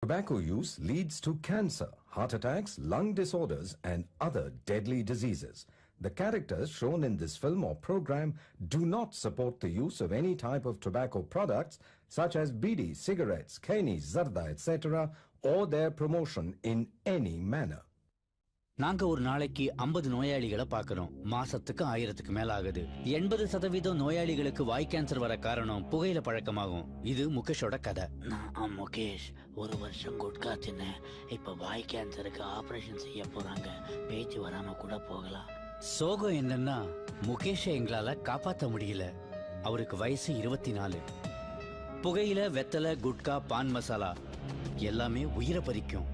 Tobacco use leads to cancer, heart attacks, lung disorders, and other deadly diseases. The characters shown in this film or program do not support the use of any type of tobacco products such as bidi, cigarettes, keni, zarda, etc., or their promotion in any manner. நாங்க ஒரு நாளைக்கு 50 நோயாளிகளை பார்க்கிறோம். மாசத்துக்கு 1000க்கு மேல ஆகுது. 80% நோயாளிகளுக்கு வாய் cancer வர காரணம் புகையில பழக்கமாகும். இது முகேஷோட கதை. நான் முகேஷ் ஒரு வருஷம் குட்கா தின்னேன். இப்ப வாய் கேன்சருக்கு ஆபரேஷன் செய்ய போறாங்க. பேச்சு வராம கூட போகலாம். சோகம் என்னன்னா முகேஷை எங்களால காப்பாற்ற முடியல. அவருக்கு வயசு 24. புகையில, வெத்தலை, குட்கா, பான் மசாலா எல்லாமே உயிரை பறிக்கும்.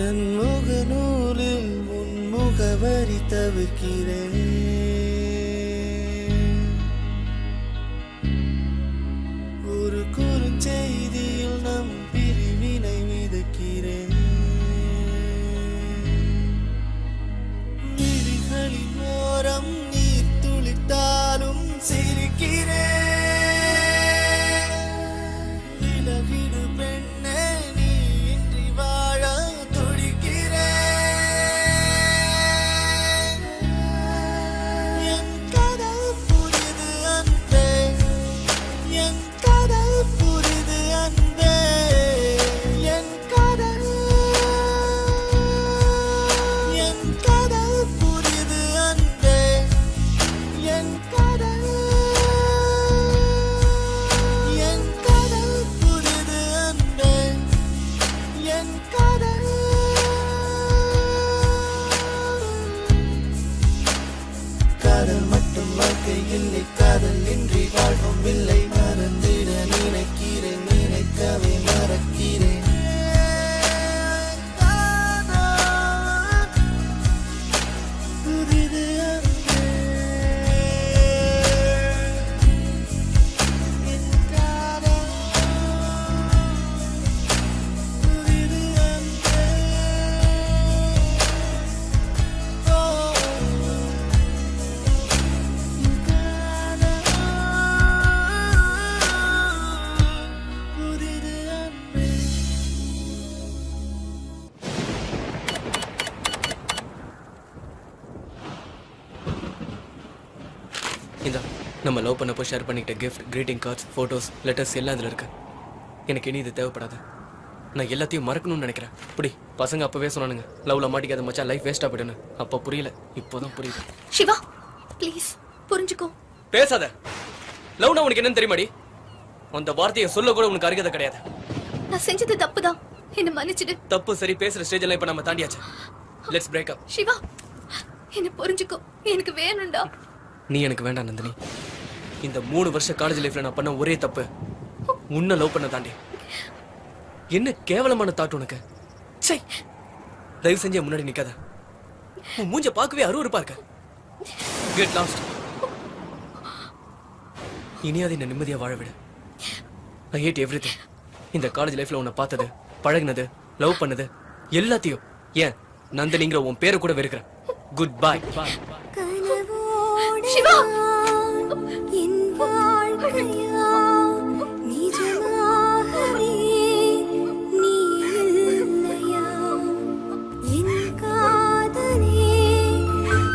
என் முகநூலில் முன்முகவரி தவிர்க்கிறேன். ஒரு குறுஞ்செய்தியில் நம் பிரிவினை விதைக்கிறேன். விழிகளின் ஓரம் நீர் துளித்தாலும் சிரிக்கிறேன். விலகிடு பெண்ணே, நீ இன்றி வாழ இல்லை, காதல் இன்றி வாழ்வும் இல்லை. மறந்திட நினைக்கிறேன், நினைக்கவே மறக்கிறேன். புதிது அன்பே, என் காதல். புதிது அன்பே, இந்த நம்ம லவ் பண்ணப்போ ஷேர் பண்ணிக்கிட்ட gift, greeting cards, photos, letters எல்லாம் இதில் இருக்கு. எனக்கு இனி இது தேவைப்படாது. நான் எல்லாத்தையும் மறக்கணும்னு நினைக்கிறேன். இப்படி பசங்க அப்பவே சொன்னானுங்க, லவ்ல மாட்டிக்காத மச்சான், லைஃப் வேஸ்டா போயிடுன்னு. அப்போ புரியல, இப்போதான் புரியுது. சிவா ப்ளீஸ் புரிஞ்சுக்கோ. பேசாத. லவ்னா உனக்கு என்னன்னு தெரியுமாடி? அந்த வார்த்தையை சொல்ல கூட உனக்கு அருகதை கிடையாது. நான் செஞ்சது தப்புதான், என்ன மன்னிச்சிடு. தப்பு சரி பேசுற ஸ்டேஜ் எல்லாம் இப்ப நம்ம தாண்டியாச்சு. Let's break up. சிவா என்ன புரிஞ்சுக்கோ, எனக்கு வேணும்டா. நீ எனக்கு வேண்டாம் நந்தினி. இந்த 3 வருஷ காலேஜ் லைஃப்ல நான் பண்ண ஒரே தப்பு உன்னை லவ் பண்ண தாண்டி. என்ன கேவலமான தாட் உனக்கு. சை, தயவு செஞ்சு முன்னாடி நிக்காத. உன் மூஞ்ச பார்க்கவே அருவருப்பா இருக்க. Get lost. இனியாவது என்ன நிம்மதியா வாழ விடு. ஐ ஹேட் எவ்ரிதிங். இந்த காலேஜ் லைஃப்ல உன்னை பார்த்தது, பழகுனது, லவ் பண்ணது எல்லாத்தையும், ஏன் நந்தினிங்கிற உன் பேரை கூட வெறுக்கிறேன். Good bye. சிவா என் வாழ்க்கையா நிஜமாகவே நீ இல்லையா? என் காதலே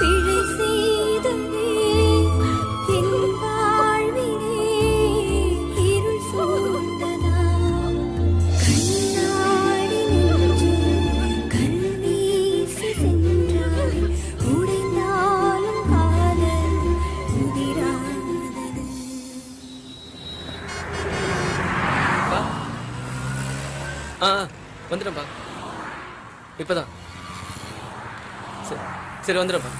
பிழை செய்ததே, என் வாழ்விலே இருள் சூழ்ந்ததா? கண்ணாடி நெஞ்சு கல்வீசி சென்றாய், உடைந்தாலும் காதல் உதிராதது. வந்துடும்பா. இப்பதான் சரி வந்துடுறப்பா.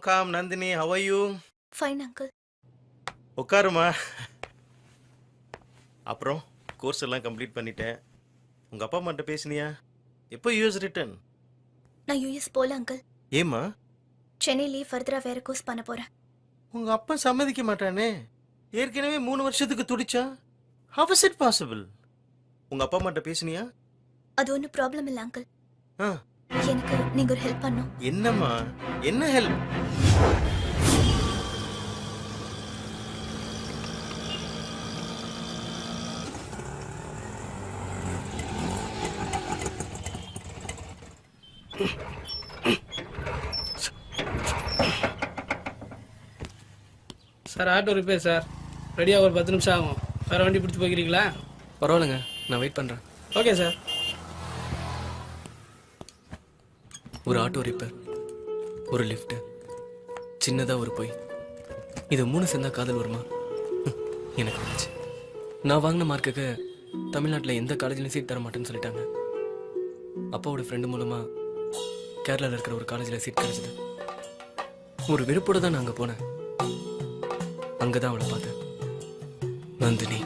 Come Nandini, how are you? Fine uncle. உட்காருமா. அப்புறம் கோர்ஸ் எல்லாம் கம்ப்ளீட் பண்ணிட்டேன். உங்க அப்பா அம்மாட்ட பேசினியா? எப்போ யூஎஸ் ரிட்டர்ன்? நான் யூஎஸ் போல அங்கிள். ஏமா? சென்னையிலேயே ஃபர்தரா வேற கோர்ஸ் பண்ண போறேன். உங்க அப்பா சம்மதிக்க மாட்டானே. ஏற்கனவே 3 வருஷத்துக்கு துடிச்சா. How is it possible? உங்க அப்பா அம்மாட்ட பேசினியா? அது ஒன்றும் ப்ராப்ளம் இல்லை அங்கிள். ஆ, எனக்கு நீங்க ஒரு ஹெல்ப் பண்ணும். என்னம்மா? என்ன help? Sir auto repair sir. ரெடியாக ஒரு 10 நிமிஷம் ஆகும். வேறு வண்டி பிடிச்சி போய்க்கிறீங்களா? பரவாயில்லைங்க, நான் வெயிட் பண்ணுறேன். Okay sir. ஒரு ஆட்டோ ரிப்பேர், ஒரு லிஃப்ட்டு, சின்னதாக ஒரு பொய், இது 3 சேர்ந்தா காதல் வருமா? எனக்கு வந்துச்சு. நான் வாங்கின மார்க்குக்கு தமிழ்நாட்டில் எந்த காலேஜ்லையும் சீட் தர மாட்டேன்னு சொல்லிட்டாங்க. அப்பாவோட ஃப்ரெண்டு மூலமாக கேரளாவில் இருக்கிற ஒரு காலேஜில் சீட் கிடைச்சது. ஒரு விருப்போடு தான் நான் அங்கே போனேன். அங்கே தான் அவளை பார்த்தேன், நந்தினி.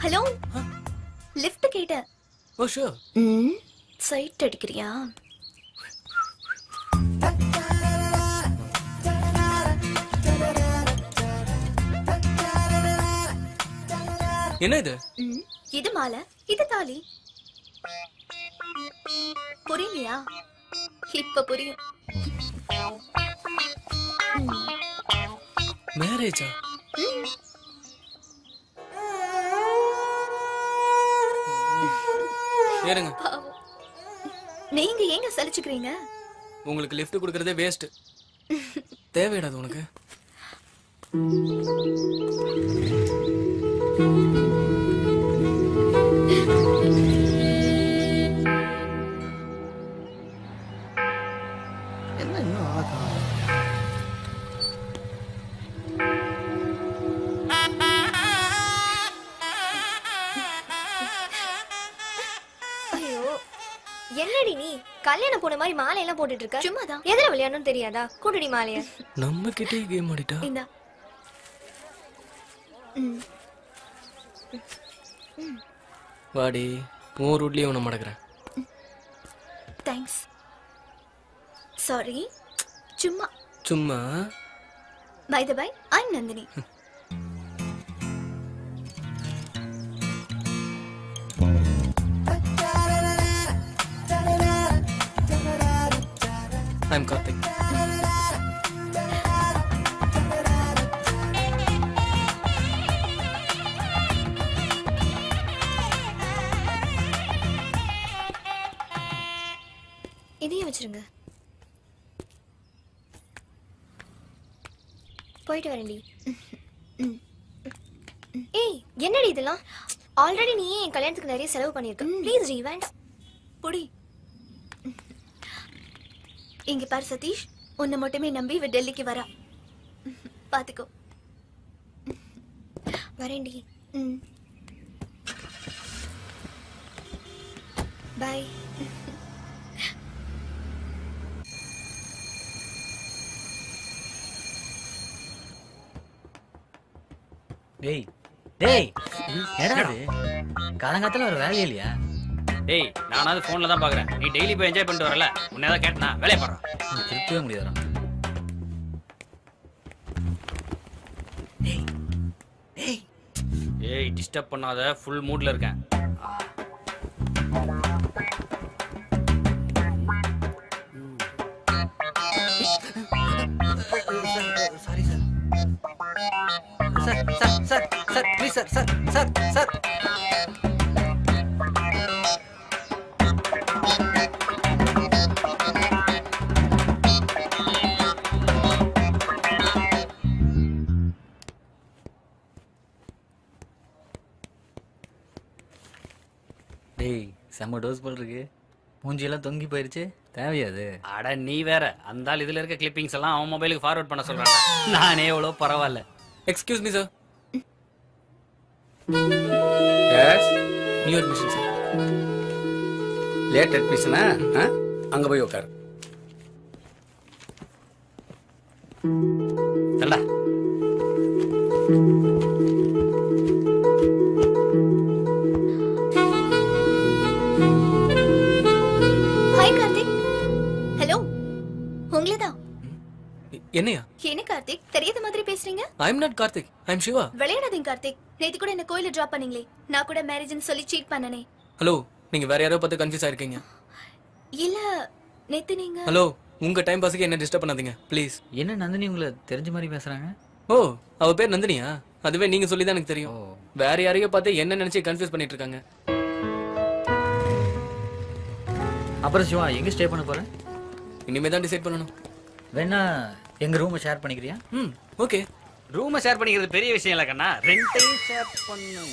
ஹலோ, லிஃப்ட் கேட்டேன். ஓ ஷூர். சைட் அடிக்கிறியா? என்ன இது? இது மாலை, இது தாலி. புரியலையா? இப்ப புரியும். மேரேஜா? ஏறுங்க. பாவம். நீங்க ஏங்க சலிச்சுக்கிறீங்க? உங்களுக்கு லிஃப்ட் கொடுக்கறதே வேஸ்ட். தேவையிடாது உனக்கு. என்ன இன்னும் ஆகும்? ஐயோ, என்னடி நீ கல்யாணம் போன மாதிரி மாலை எல்லாம் போட்டுட்டு இருக்க? சும்மாதான். எதுல விளையாடணும் தெரியாதா? கூட்டடி மாலைய. நம்ம கிட்டே கேம் ஆடிட்டா. இந்தா. வாடி, உன் ரூட்லயே உன்னை மடக்கிறேன். தேங்க்ஸ். சாரி. சும்மா. சும்மா. By the by, I'm Nandini. I'm Karthik. இதையும் வச்சிருங்க. போயிட்டு வரேன்டி. ஏய், என்னடி இதெல்லாம்? ஆல்ரெடி நீ என் கல்யாணத்துக்கு நிறைய செலவு பண்ணிருக்க. Please rewind. புடி. இங்க பாரு சதீஷ், உன்னை மட்டுமே நம்பி இவ டெல்லிக்கு வரா. பாத்துக்கோ. வரேன்டி. பை. டேய் டேய், என்னடா இது? காலங்காத்தால ஒரு வேலையே இல்லையா? டேய், நானாவது ஃபோன்ல தான் பாக்குறேன். நீ டெய்லி போய் என்ஜாய் பண்ணிட்டு வரல. உன்னை ஏதாவது கேட்டனா வேலைய பாறா. திருத்தவே முடியாதுடா. டேய் டேய், ஏய் டிஸ்டர்ப் பண்ணாத, ஃபுல் மூட்ல இருக்கேன். Sorry sir. Sir please sir டேய் செம்ம டோஸ் போல் இருக்கு. மூஞ்சியெல்லாம் தொங்கி போயிருச்சு. தேவையாது. அட நீ வேற அந்த ஆள் இதுல இருக்க கிளிப்பிங்ஸ் எல்லாம் அவன் மொபைலுக்கு ஃபார்வர்ட் பண்ண சொல்றாங்க. நானே எவ்வளோ பரவாயில்ல. Excuse me sir. Yes, new admission sir. Late அட்மிஷனா? அங்க போய் உட்காரு. தள்ளா. ஹாய் கார்த்திக். ஹலோ, உங்களே தான். என்னையா? என்ன கார்த்திக் தெரியாத மாதிரி பேசுறீங்க? I am not Karthik, I am Siva. விளையாடாதீங்க கார்த்திக். நேத்து கூட என்ன கோயில டிராப் பண்ணீங்களே, நான் கூட மேரேஜ்னு சொல்லி சீட் பண்ணனே. ஹலோ, நீங்க வேற யாரோ பார்த்து கன்ஃபியூஸ் ஆயிருக்கீங்க. இல்ல, நேத்து நீங்க ஹலோ, உங்க டைம் பாஸுக்கு என்ன டிஸ்டர்ப் பண்ணாதீங்க ப்ளீஸ். என்ன நந்தினி உங்களை தெரிஞ்ச மாதிரி பேசுறாங்க? ஓ, அவ பேர் நந்தினியா? அதுவே நீங்க சொல்லி தான் எனக்கு தெரியும். வேற யாரையோ பார்த்து என்ன நினைச்சு கன்ஃபியூஸ் பண்ணிட்டு இருக்காங்க. அப்புறம் சிவா எங்க ஸ்டே பண்ண போற? இனிமே தான் டிசைட் பண்ணணும். வேணா எங்க ரூமை ஷேர் பண்ணிக்கிறியா? ஓகே. ரூமை ஷேர் பண்ணிக்கிறது பெரிய விஷயம் இல்ல கண்ணா. ரெண்டையும் ஷேர் பண்ணு.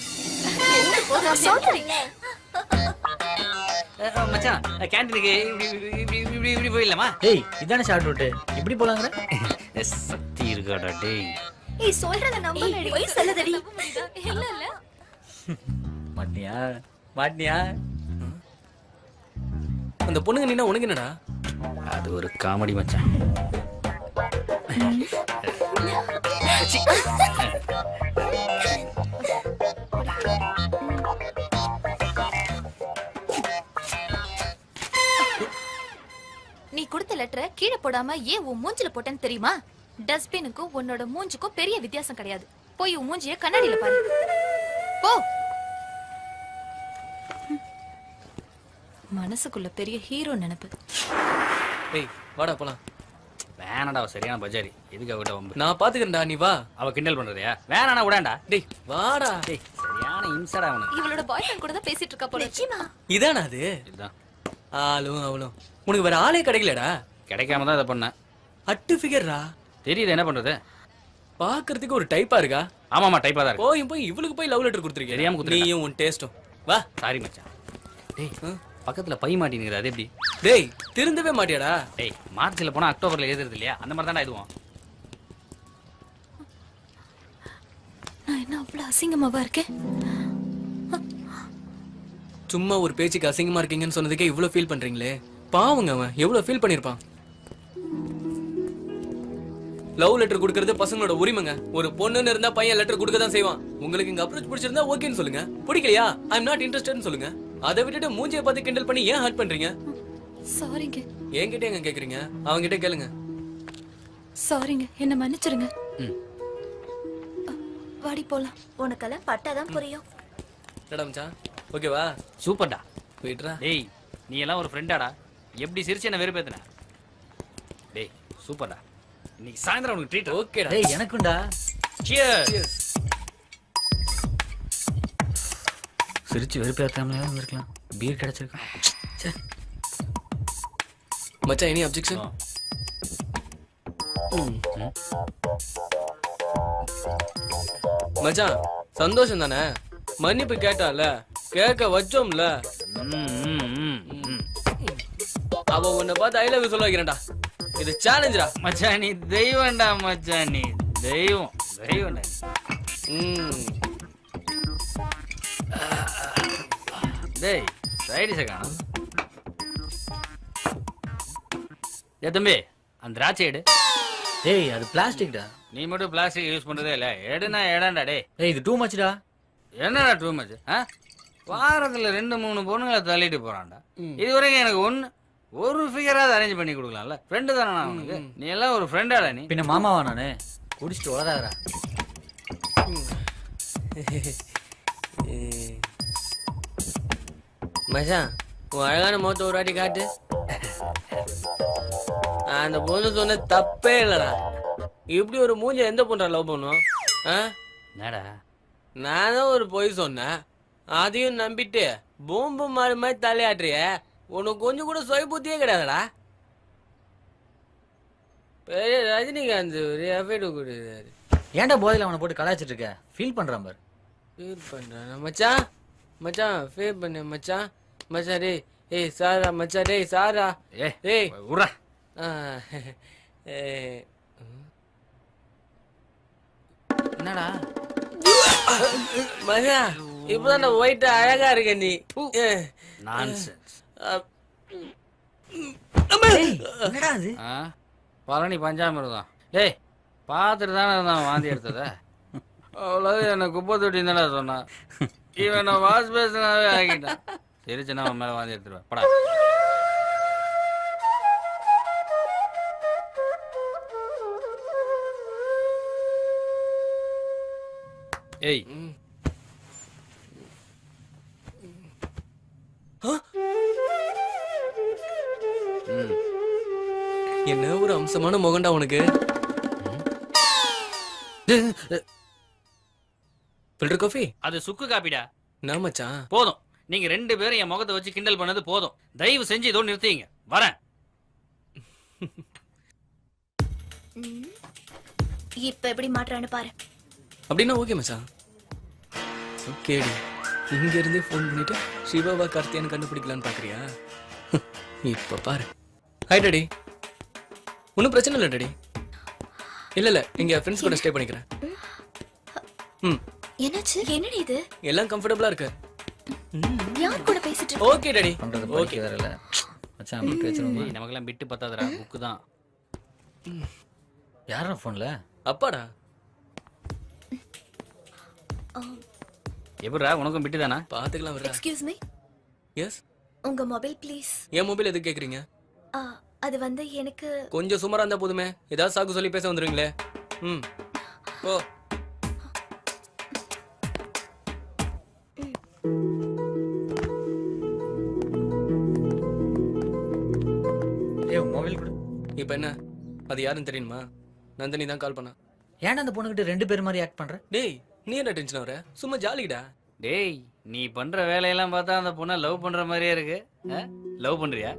மச்சான் கேண்டீனுக்கு இப்படி போயிடலாமா? டேய் இதானே ஷார்ட் ரூட், இப்படி போலாங்கற? எஸ், சக்தி இருக்காடா டேய். ஏய் சொல்றத நம்பலடி. போய் சொல்லதடி. இல்ல இல்ல. மாட்டியா? அந்த பொண்ணுங்க நின்னா உனக்கு என்னடா? அது ஒரு காமெடி மச்சான். நீ கொடுத்த லெட்டரை கீழே போடாம ஏன் உன் மூஞ்சில போட்டேன்னு தெரியுமா? டஸ்ட்பினுக்கும் உன்னோட மூஞ்சுக்கும் பெரிய வித்தியாசம் கிடையாது. போய் உன் மூஞ்சிய கண்ணாடியில பாரு. போ. மனசுக்குள்ள பெரிய ஹீரோ நினைப்பு. ஏய் வாடா போலாம். வேணாடா, அவ சரியான பஜாரி. எதுக்கு அவகிட்ட வம்பு? நான் பாத்துக்கிறேன்டா, நீ வா. அவ கிண்டல் பண்றதையா? வேணாடா, விடாண்டா. டேய் வாடா. டேய் சரியான இம்சடா அவனுக்கு. இவளோட பாய் ஃப்ரெண்ட் கூட தான் பேசிட்டு இருக்கா போல. நிச்சயமா? இதானா அது? இதுதான். ஆளும் அவளும். உனக்கு வேற ஆளே கிடைக்கலடா? கிடைக்காம தான் இதை பண்ணேன். அட்டு ஃபிகர்ரா. தெரியுது, என்ன பண்றது? பாக்குறதுக்கு ஒரு டைப்பா இருக்கா? ஆமாமா, டைப்பா தான் இருக்கு. போய் இவளுக்கு போய் லவ் லெட்டர் கொடுத்துருக்கேன். தெரியாம கொடுத்துருக்கேன். நீயும் உன் டேஸ்டும். வா. சாரி மச்சான். டேய் பக்கத்துல பை மாட்டினுக்குது, அது எப்படி? டேய் திருந்தவே மாட்டியாடா? டேய் மார்ச்ல போனா அக்டோபர்ல எழுதுறது இல்லையா? அந்த மாதிரி தான்டா இதுவும். நான் என்ன அவ்வளவு அசிங்கமாவா இருக்கேன்? சும்மா ஒரு பேச்சுக்கு அசிங்கமா இருக்கீங்கன்னு சொன்னதுக்கே இவ்வளவு ஃபீல் பண்றீங்களே. பாவங்க, அவன் எவ்வளவு ஃபீல் பண்ணிருப்பான். லவ் லெட்டர் கொடுக்கறது பசங்களோட உரிமைங்க. ஒரு பொண்ணுன்னு இருந்தா பையன் லெட்டர் கொடுக்க தான் செய்வான். உங்களுக்கு இங்க அப்ரோச் பிடிச்சிருந்தா ஓகேன்னு சொல்லுங்க. பிடிக்கலையா ஐ அம் நாட் இன்ட்ரஸ்டட்னு சொல்லுங்க. அதை விட்டுட்டு மூஞ்சியை பார்த்து கிண்டல் பண்ணி ஏன் ஹர்ட் பண்றீங்க? சாரிங்க. என்கிட்ட எங்க கேக்குறீங்க? அவங்க கிட்ட கேளுங்க. சாரிங்க, என்ன மன்னிச்சிருங்க. வாடி போலாம். உனக்கெல்லாம் பட்டாதான் புரியும். என்னடா மச்சான், ஓகேவா? சூப்பர்டா. போயிட்றா. டேய் நீ எல்லாம் ஒரு ஃப்ரெண்டாடா. எப்படி சிரிச்சு என்ன வெறுப்பேத்துன? டேய் சூப்பர்டா. இன்னைக்கு சாயந்தரம் உனக்கு ட்ரீட். ஓகேடா. டேய் எனக்குண்டா. சியர்ஸ். சிரிச்சு வெறுப்பேத்தாமலே இருந்திருக்கலாம். பீர் கிடைச்சிருக்கா. மச்சான் எனி அப்ஜெக்ஷன்? மச்சான் சந்தோஷம் தானே? மன்னிப்பு கேட்டால, கேட்க வச்சோம்ல. அவ உன்னை பார்த்து ஐ லவ் யூ சொல்ல வைக்கிறேன்டா. இது சேலஞ்சுடா. மச்சான் நீ தெய்வம்டா. மச்சான் நீ தெய்வம்டா. டேய் சைடு செகண்ட். ஏ தம்பி, அந்த திராட்சை எடு. டேய் அது பிளாஸ்டிக்டா. நீ மட்டும் பிளாஸ்டிக் யூஸ் பண்றதே இல்ல. எடுனா எடாண்டா. டேய் இது டூ மச்டா. என்னடா டூ மச்? வாரத்துல 2-3 பொண்ணுங்களை தள்ளிட்டு போறான்டா. இதுவரைக்கும் எனக்கு ஒரு ஃபிகராவது அரேஞ்ச் பண்ணி கொடுக்கலாம்ல. ஃப்ரெண்டு தானே நான் உனக்கு. நீ எல்லாம் ஒரு ஃப்ரெண்டாடா. நீ பின்ன மாமாவா நானு? குடிச்சிட்டு வளராதடா. மச்சான் உன் அழகான முகத்தை ஒரு வாட்டி காட்டு. அந்த பொண்ணு சொன்ன தப்பே இல்லடா. இப்படி ஒரு மூஞ்ச எந்த பொண்ணா லவ் பண்ணும்? என்னடா நானும் ஒரு பொய் சொன்னேன், அதையும் நம்பிட்டு பூம்பு மாறு மாதிரி தலையாட்டுறிய. உனக்கு கொஞ்சம் கூட சுய புத்தியே கிடையாதுடா. பெரிய ரஜினிகாந்த் ஒரு எஃபெக்ட் கொடுக்குறாரு. ஏன்டா போதையில அவனை போட்டு கலாய்ச்சிட்டு இருக்க? ஃபீல் பண்றான் பாரு. ஃபீல் பண்றானா மச்சான்? மச்சான் ஃபீல் பண்ண மச்சான். மச்சான் டேய், ஏய் சாரா மச்சான், டேய் சாரா, ஏய் உர்ரா. என்னடா மச்சா இப்பதான் ஒயிட் அழகா இருக்க நீ. நான்சென்ஸ். என்னடா அது? பழனி பஞ்சாமிர்தம். டேய் பார்த்துட்டு தானே இருந்தான் வாந்தி எடுத்தத. அவ்வளவு என்ன குப்பை தொட்டி தானே சொன்னான். இவன் நான் வாஷ் பேசினாவே ஆகிட்டான். சிரிச்சுன்னா அவன் மேலே வாந்தி எடுத்துருவேன். படா. ஏய் என்ன ஒரு அம்சமான முகண்டா உனக்கு. Filter coffee? அது சுக்கு காப்பிடா. நான் மச்சான் போதும். நீங்க 2 பேரும் என் முகத்தை வச்சு கிண்டல் பண்ணது போதும். தயவு செஞ்சு இதோட நிறுத்திங்க. வரேன். இப்ப எப்படி மாட்டுறான்னு பாரு. அப்படின்னா ஓகே மச்சான். ஓகேடி. இங்க இருந்தே ஃபோன் பண்ணிட்டு சிவாவா கார்த்தியான்னு கண்டுபிடிக்கலான்னு பாக்குறியா? இப்ப பாரு. Hi daddy. ஒன்றும் பிரச்சனை இல்லை டாடி. இல்ல இங்க ஃப்ரெண்ட்ஸ் கூட ஸ்டே பண்ணிக்கிறேன். என்னாச்சு? என்னடி இது? எல்லாம் கம்ஃபர்டபுளா இருக்கு. யார் கூட பேசிட்டு இருக்க? Okay daddy. பண்றது ஓகே வரல. மச்சான் அப்படி பேசுறோமா? நமக்கெல்லாம் பிட்டு பத்தாதடா. புக்கு தான். யாரா போன்ல? அப்பாடா. எப்படிடா உனக்கும் பிட்டு தானா? பாத்துக்கலாம் வரா. Excuse me. எஸ். உங்க மொபைல் ப்ளீஸ். என் மொபைல் எதுக்கு கேக்குறீங்க? அது வந்து எனக்கு கொஞ்சம் சுமாரா இருந்தா போதுமே. ஏதாவது சாக்கு சொல்லி பேச வந்துருவீங்களே. ஓ மொபைல் கொடு. இப்போ என்ன? அது யாருன்னு தெரியுமா? நந்தினி தான் கால் பண்ணா. ஏன்டா அந்த பொண்ணுகிட்ட 2 பேர் மாதிரி ஆக்ட் பண்ற? டேய் நீ என்ன டென்ஷன் ஆகுற? சும்மா ஜாலிடா. டேய் நீ பண்ற வேலையெல்லாம் பார்த்தா அந்த பொண்ணை லவ் பண்ற மாதிரியே இருக்கு. லவ் பண்றியா?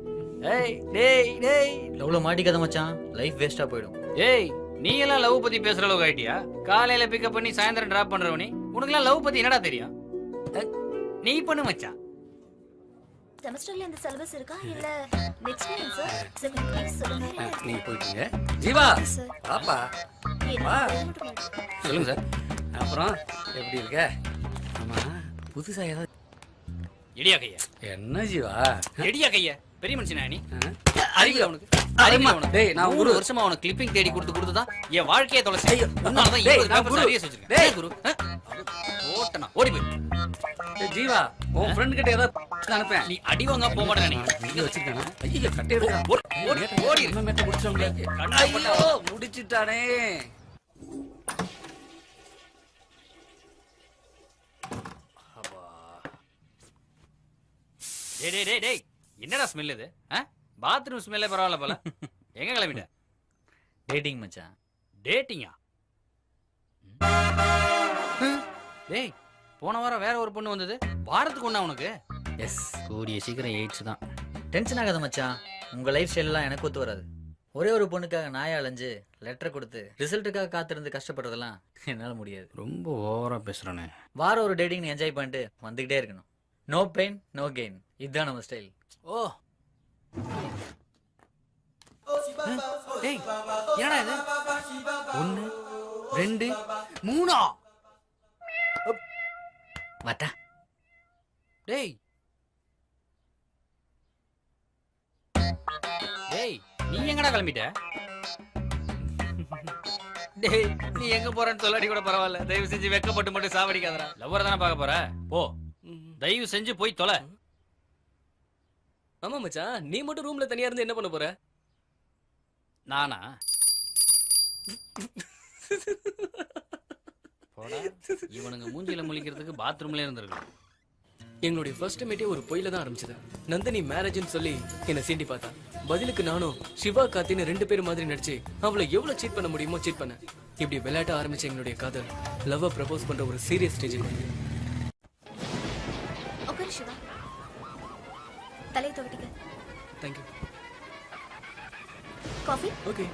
ஏய் டேய் டேய் லவ்ல மாட்டிக்காத மச்சான், லைஃப் வேஸ்டா போயிடும். ஏய் நீ எல்லாம் லவ் பத்தி பேசுற அளவுக்கு ஆயிட்டியா? காலையில பிக்கப் பண்ணி சாயந்தரம் டிராப் பண்றவனி உனக்குலாம் லவ் பத்தி என்னடா தெரியும்? நீ பண்ணு மச்சான். செமஸ்டர்ல இந்த சிலபஸ் இருக்கா இல்ல next month sir? Second please சொல்லுங்க. நீங்க போயிட்டீங்க. ஜீவா சார் பாப்பா வா சொல்லுங்க சார். அப்புறம் எப்படி இருக்க? ஆமா புதுசா ஏதாவது இடியா கையா? என்ன ஜீவா இடியா கையா? பெரிய மனுஷனா நீ? அறிவு அவனுக்கு அறிவு அவனுக்கு. டேய் நான் ஒரு வருஷமா அவனுக்கு கிளிப்பிங் தேடி கொடுத்து தான் என் வாழ்க்கையை தொலைச்சு. உன்னால தான் 20 பேப்பர்ஸ் அரியஸ் வச்சிருக்கேன். டேய் குரு ஓட்டனா ஓடி போய். டேய் ஜீவா உன் ஃப்ரெண்ட் கிட்ட ஏதாவது அனுப்பேன். நீ அடி வாங்க போக மாட்டே. நீ வச்சிருக்கானே. ஐயோ கட்டை எடுடா. ஓடி ஓடி என்ன மேட்ட முடிச்சோம்ல. ஐயோ முடிச்சிட்டானே. டேய் டேய் டேய் டேய் என்னடா ஸ்மெல் இது? பாத்ரூம் ஸ்மெல்லே பரவாயில்ல போல. எங்க கிளம்பிட்ட? டேட்டிங் மச்சான். டேட்டிங்கா? டேய் போன வாரம் வேற ஒரு பொண்ணு வந்தது. வாரத்துக்கு ஒண்ணா உனக்கு? எஸ். கூடிய சீக்கிரம் 8 தான். டென்ஷன் ஆகாத மச்சான், உங்க லைஃப் ஸ்டைல்லாம் எனக்கு ஒத்து வராது. ஒரே ஒரு பொண்ணுக்காக நாயா அலைஞ்சு லெட்டர் கொடுத்து ரிசல்ட்டுக்காக காத்திருந்து கஷ்டப்படுறதெல்லாம் என்னால முடியாது. ரொம்ப ஓவரா பேசுறானே. வாரம் ஒரு டேட்டிங் என்ஜாய் பண்ணிட்டு வந்துகிட்டே இருக்கணும். நோ பெயின் நோ கெயின், இதுதான் நம்ம ஸ்டைல். ஓ டேய் என்னடா இது? 1 2 3 வாட்டா. டேய் டேய் நீ எங்கடா கிளம்பிட்ட? டேய் நீ எங்க போறன்னு சொல்லாடி கூட பரவாயில்ல. தயவு செஞ்சு வெக்கப்பட்டு மட்டும் சாவடிக்காதடா. லவ்வரை தானே பார்க்க போற? போ தயவு செஞ்சு போய் தொலை. ஆமா மச்சான், நீ மட்டும் ரூம்ல தனியா இருந்து என்ன பண்ண போற? நானா? போடா இவனுங்க மூஞ்சில முழிக்கிறதுக்கு பாத்ரூம்ல இருந்திருக்கலாம். எங்களுடைய ஃபர்ஸ்ட் மீட்டே ஒரு பொய்ல தான் ஆரம்பிச்சது. நந்தினி மேரேஜ்னு சொல்லி என்ன சீண்டி பார்த்தா. பதிலுக்கு நானும் சிவா கார்த்தின்னு 2 பேர் மாதிரி நடிச்சு அவளை எவ்வளவு சீட் பண்ண முடியுமோ சீட் பண்ணேன். இப்படி விளையாட்ட ஆரம்பிச்ச எங்களுடைய காதல் லவ்வை ப்ரப்போஸ் பண்ற ஒரு சீரியஸ் ஸ்டேஜுக்கு வந்து உட்காரு சிவா. தலையை துவட்டிக்க. தேங்க்யூ. காஃபி? ஓகே.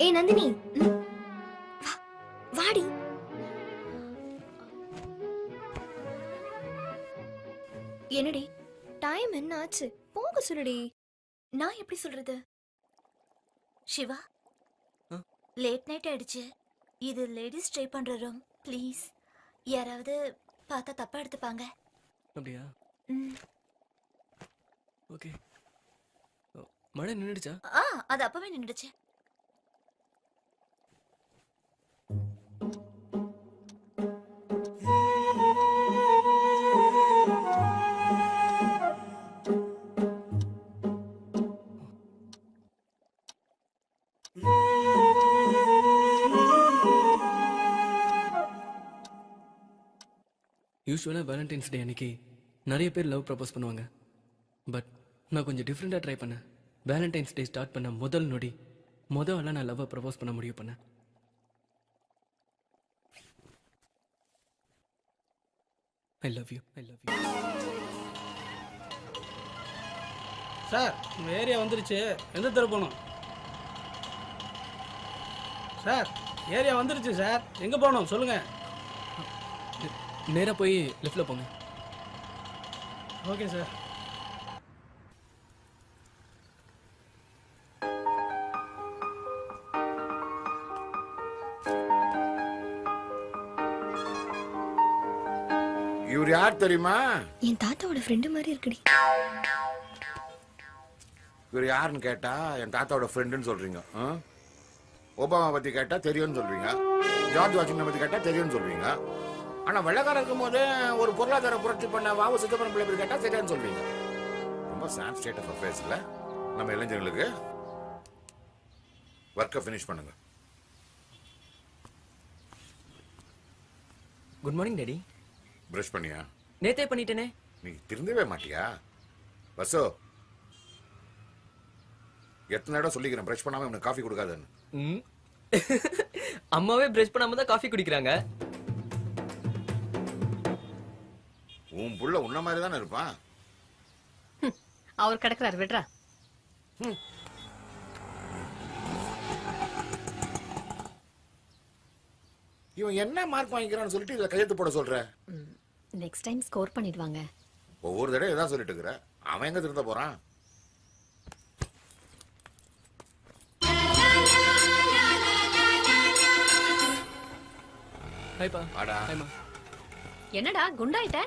ஏய் நந்தினி, வாடி. என்னடி டைம் என்ன ஆச்சு? போக சொல்லுடி. நான் எப்படி சொல்றது? சிவா, ஆ? லேட் நைட் ஆயிடுச்சு. இது லேடிஸ் ட்ரை பண்ற ரூம். ப்ளீஸ், யாராவது பார்த்தா தப்பா எடுத்துப்பாங்க. அப்படியா? ம். ஓகே. மழை நின்றுடுச்சா? அது அப்பவே நின்றுடுச்சு. யூஸ்வலாக வேலண்டைன்ஸ் டே அன்னைக்கு நிறைய பேர் லவ் ப்ரப்போஸ் பண்ணுவாங்க. பட் நான் கொஞ்சம் டிஃப்ரெண்ட்டாக ட்ரை பண்ணேன். வேலண்டைன்ஸ் டே ஸ்டார்ட் பண்ண முதல் நொடி முதல்ல நான் லவ்வை ப்ரப்போஸ் பண்ண முடிவு பண்ணேன். I love you. I love you. Sir உங்கள் ஏரியா வந்துருச்சு. எந்த தெரு போகணும்? சார் ஏரியா வந்துருச்சு சார். எங்கே போகணும் சொல்லுங்கள். நேராக போய் லெஃப்டில் போங்க. Okay sir. இவர் யார் தெரியுமா? என் தாத்தாவோட ஃப்ரெண்டு மாதிரி இருக்குடி. இவர் யாருன்னு கேட்டா என் தாத்தாவோட ஃப்ரெண்டுன்னு சொல்றீங்க. ஒபாமா பத்தி கேட்டா தெரியும்னு சொல்றீங்க. ஜார்ஜ் வாஷிங்டன் பத்தி கேட்டா தெரியும்னு சொல்றீங்க. ஆனா வெள்ளக்காரன் இருக்கும் போது ஒரு பொருளாதார புரட்சி பண்ண வாவு சிதம்பரம் பிள்ளை பத்தி கேட்டா சரியான்னு சொல்றீங்க. ரொம்ப சாட் ஸ்டேட் ஆஃப் அஃபேர்ஸ் இல்ல நம்ம இளைஞர்களுக்கு. ஒர்க்கை ஃபினிஷ் பண்ணுங்க. Good morning daddy. பிரஷ் பண்ணியா? நேத்தே பண்ணிட்டேனே. நீ திருந்தவே மாட்டியா? வசோ எத்தனை இடம் சொல்லிக்கிறேன் பிரஷ் பண்ணாம உனக்கு காஃபி கொடுக்காதுன்னு. அம்மாவே பிரஷ் பண்ணாம தான் காஃபி குடிக்கிறாங்க. உன் புள்ள உன்ன மாதிரி தானே இருப்பான். அவர் கிடக்குறாரு விடுறா. இவன் என்ன மார்க் வாங்கிக்கிறான்னு சொல்லிட்டு இதுல கையெழுத்து போட சொல்ற. நெக்ஸ்ட் டைம் ஸ்கோர் பண்ணிடுவாங்க. ஒவ்வொரு தடவை இதான் சொல்லிட்டு இருக்கிற. அவன் எங்க திருந்த போறான்? ஹாய்ப்பா. ஆடா. ஹாய்மா. என்னடா குண்டாயிட்ட?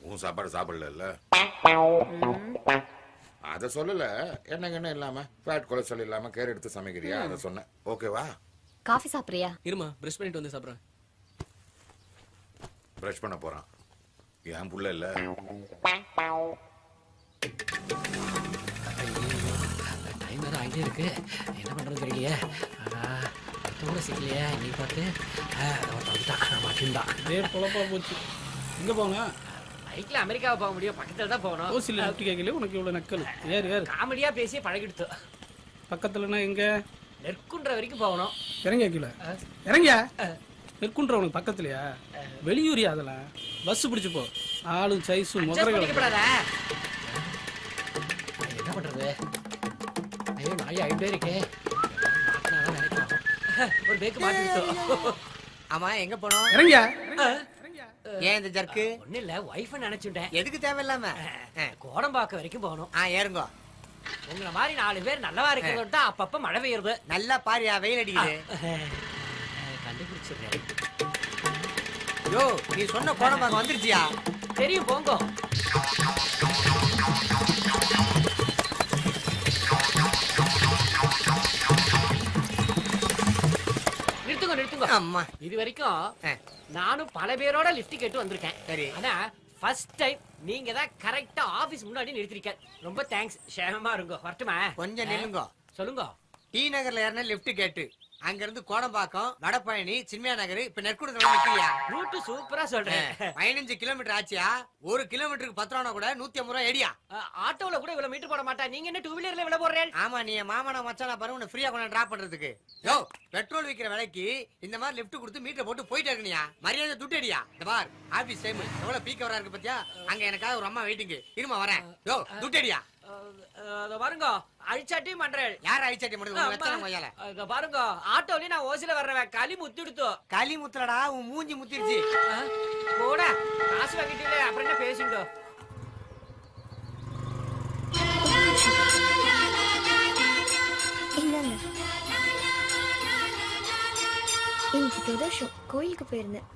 உன் சாப்பாடு சாப்பிடல. அத சொல்லல. என்ன இல்லாம ஃபேட் கொலஸ்ட்ரால் இல்லாம கேர் எடுத்து சமைக்கிறியா அத சொன்னேன். ஓகேவா? காஃபி சாப்பிடுறியா? இருமா பிரஷ் பண்ணிட்டு வந்து சாப்பிட்றேன். பிரஷ் பண்ண போறான். என் புள்ள இல்ல. டைம் வேறு ஆகிட்டே இருக்கு. என்ன பண்ணுறது தெரியலையே. கூட சிக்கலையே நீ பார்த்து மாட்டின்தான். இதே பொழப்பா போச்சு. எங்கே போங்க? பைக்கில் அமெரிக்காவை போக முடியும். பக்கத்தில் தான் போகணும். ஓசியில் நிறுத்தி கேட்கல உனக்கு இவ்வளோ நக்கல். ஏறு ஏறு. காமெடியாக பேசி பழகிடுத்து. பக்கத்துலனா எங்கே? நெற்குன்ற வரைக்கும் போகணும். இறங்கியா கீழே? இறங்கியா? நெற்குன்ற உனக்கு பக்கத்துலையா? வெளியூரியா அதெல்லாம்? பஸ் பிடிச்சி போ. ஆளும் சைஸும் முதல்ல என்ன ஐயா இப்படி இருக்கே ஒரு பேக்கு மாட்டிட்டோம். ஆமா எங்க போனோம்? இறங்கியா ஏன் இந்த ஜர்க்கு? ஒண்ணு இல்ல வைஃப் நினைச்சுட்டேன். எதுக்கு தேவையில்லாம? கோடம்பாக்கம் வரைக்கும் போகணும். ஏறுங்க. உங்களை மாதிரி 4 பேர் நல்லவா இருக்கிறது தான் அப்பப்ப மழை பெய்யுறது. நல்லா பாரியா, வெயில் அடிக்குது. கண்டுபிடிச்சிருக்கேன். யோ நீ சொன்ன கோடம்பாக்கம் வந்துருச்சியா? தெரியும் போங்க. நிறுத்துங்க. அம்மா இது வரைக்கும் நானும் பல பேரோட லிஃப்ட் கேட்டு வந்திருக்கேன். சரி. ஆனா ஃபர்ஸ்ட் டைம் நீங்க தான் கரெக்டா ஆபீஸ் முன்னாடி நிறுத்திருக்கீங்க. ரொம்ப தேங்க்ஸ். ஷேமமா இருங்க. வரட்டுமா? கொஞ்சம் நில்லுங்க. சொல்லுங்க. டி நகர்ல ஏறின லிஃப்ட் கேட்டு அங்க இருந்து கோடம்பாக்கம், வடபழனி, சின்மயா நகர், இப்ப நெற்குடத்துல நிக்கிறியா? ரூட் சூப்பரா சொல்றேன். 15 கிலோமீட்டர் ஆச்சியா? 1 கிலோமீட்டருக்கு 10 ரூபா கூட 150 ரூபா ஏடியா? ஆட்டோல கூட இவ்வளவு மீட்டர் போட மாட்டா. நீங்க என்ன 2 வீலர்ல இவ்வளவு போடுறேன்? ஆமா நீ மாமனா மச்சானா பாரு உன்னை ஃப்ரீயா கொண்டு டிராப் பண்றதுக்கு. யோ பெட்ரோல் விக்கிற விலைக்கு இந்த மாதிரி லிஃப்ட் கொடுத்து மீட்டர் போட்டு போயிட்டே இருக்கனியா? மரியாதை துட்டடியா? இந்த பார் ஆபீஸ் டைம் எவ்வளவு பீக் வரா இருக்கு பாத்தியா? அங்க எனக்காக ஒரு அம்மா வெயிட்டிங். இருமா வரேன். யோ துட்டடியா? பாருங்க அழிச்சாட்டியும் பண்றேன். யார் அழிச்சாட்டி மட்டும் வச்சாங்க கையால? பாருங்க ஆட்டோலயே நான் ஓசில வர்றவன் களி முத்திடுத்தோ. களி முத்தலடா உன் மூஞ்சி முத்திருச்சு. போட காசு வாங்கிட்டீங்களே அப்புறம் என்ன பேசிட்டோ. இல்லங்க இன்னைக்கு பிரதோஷம், கோயிலுக்கு போயிருந்தேன்.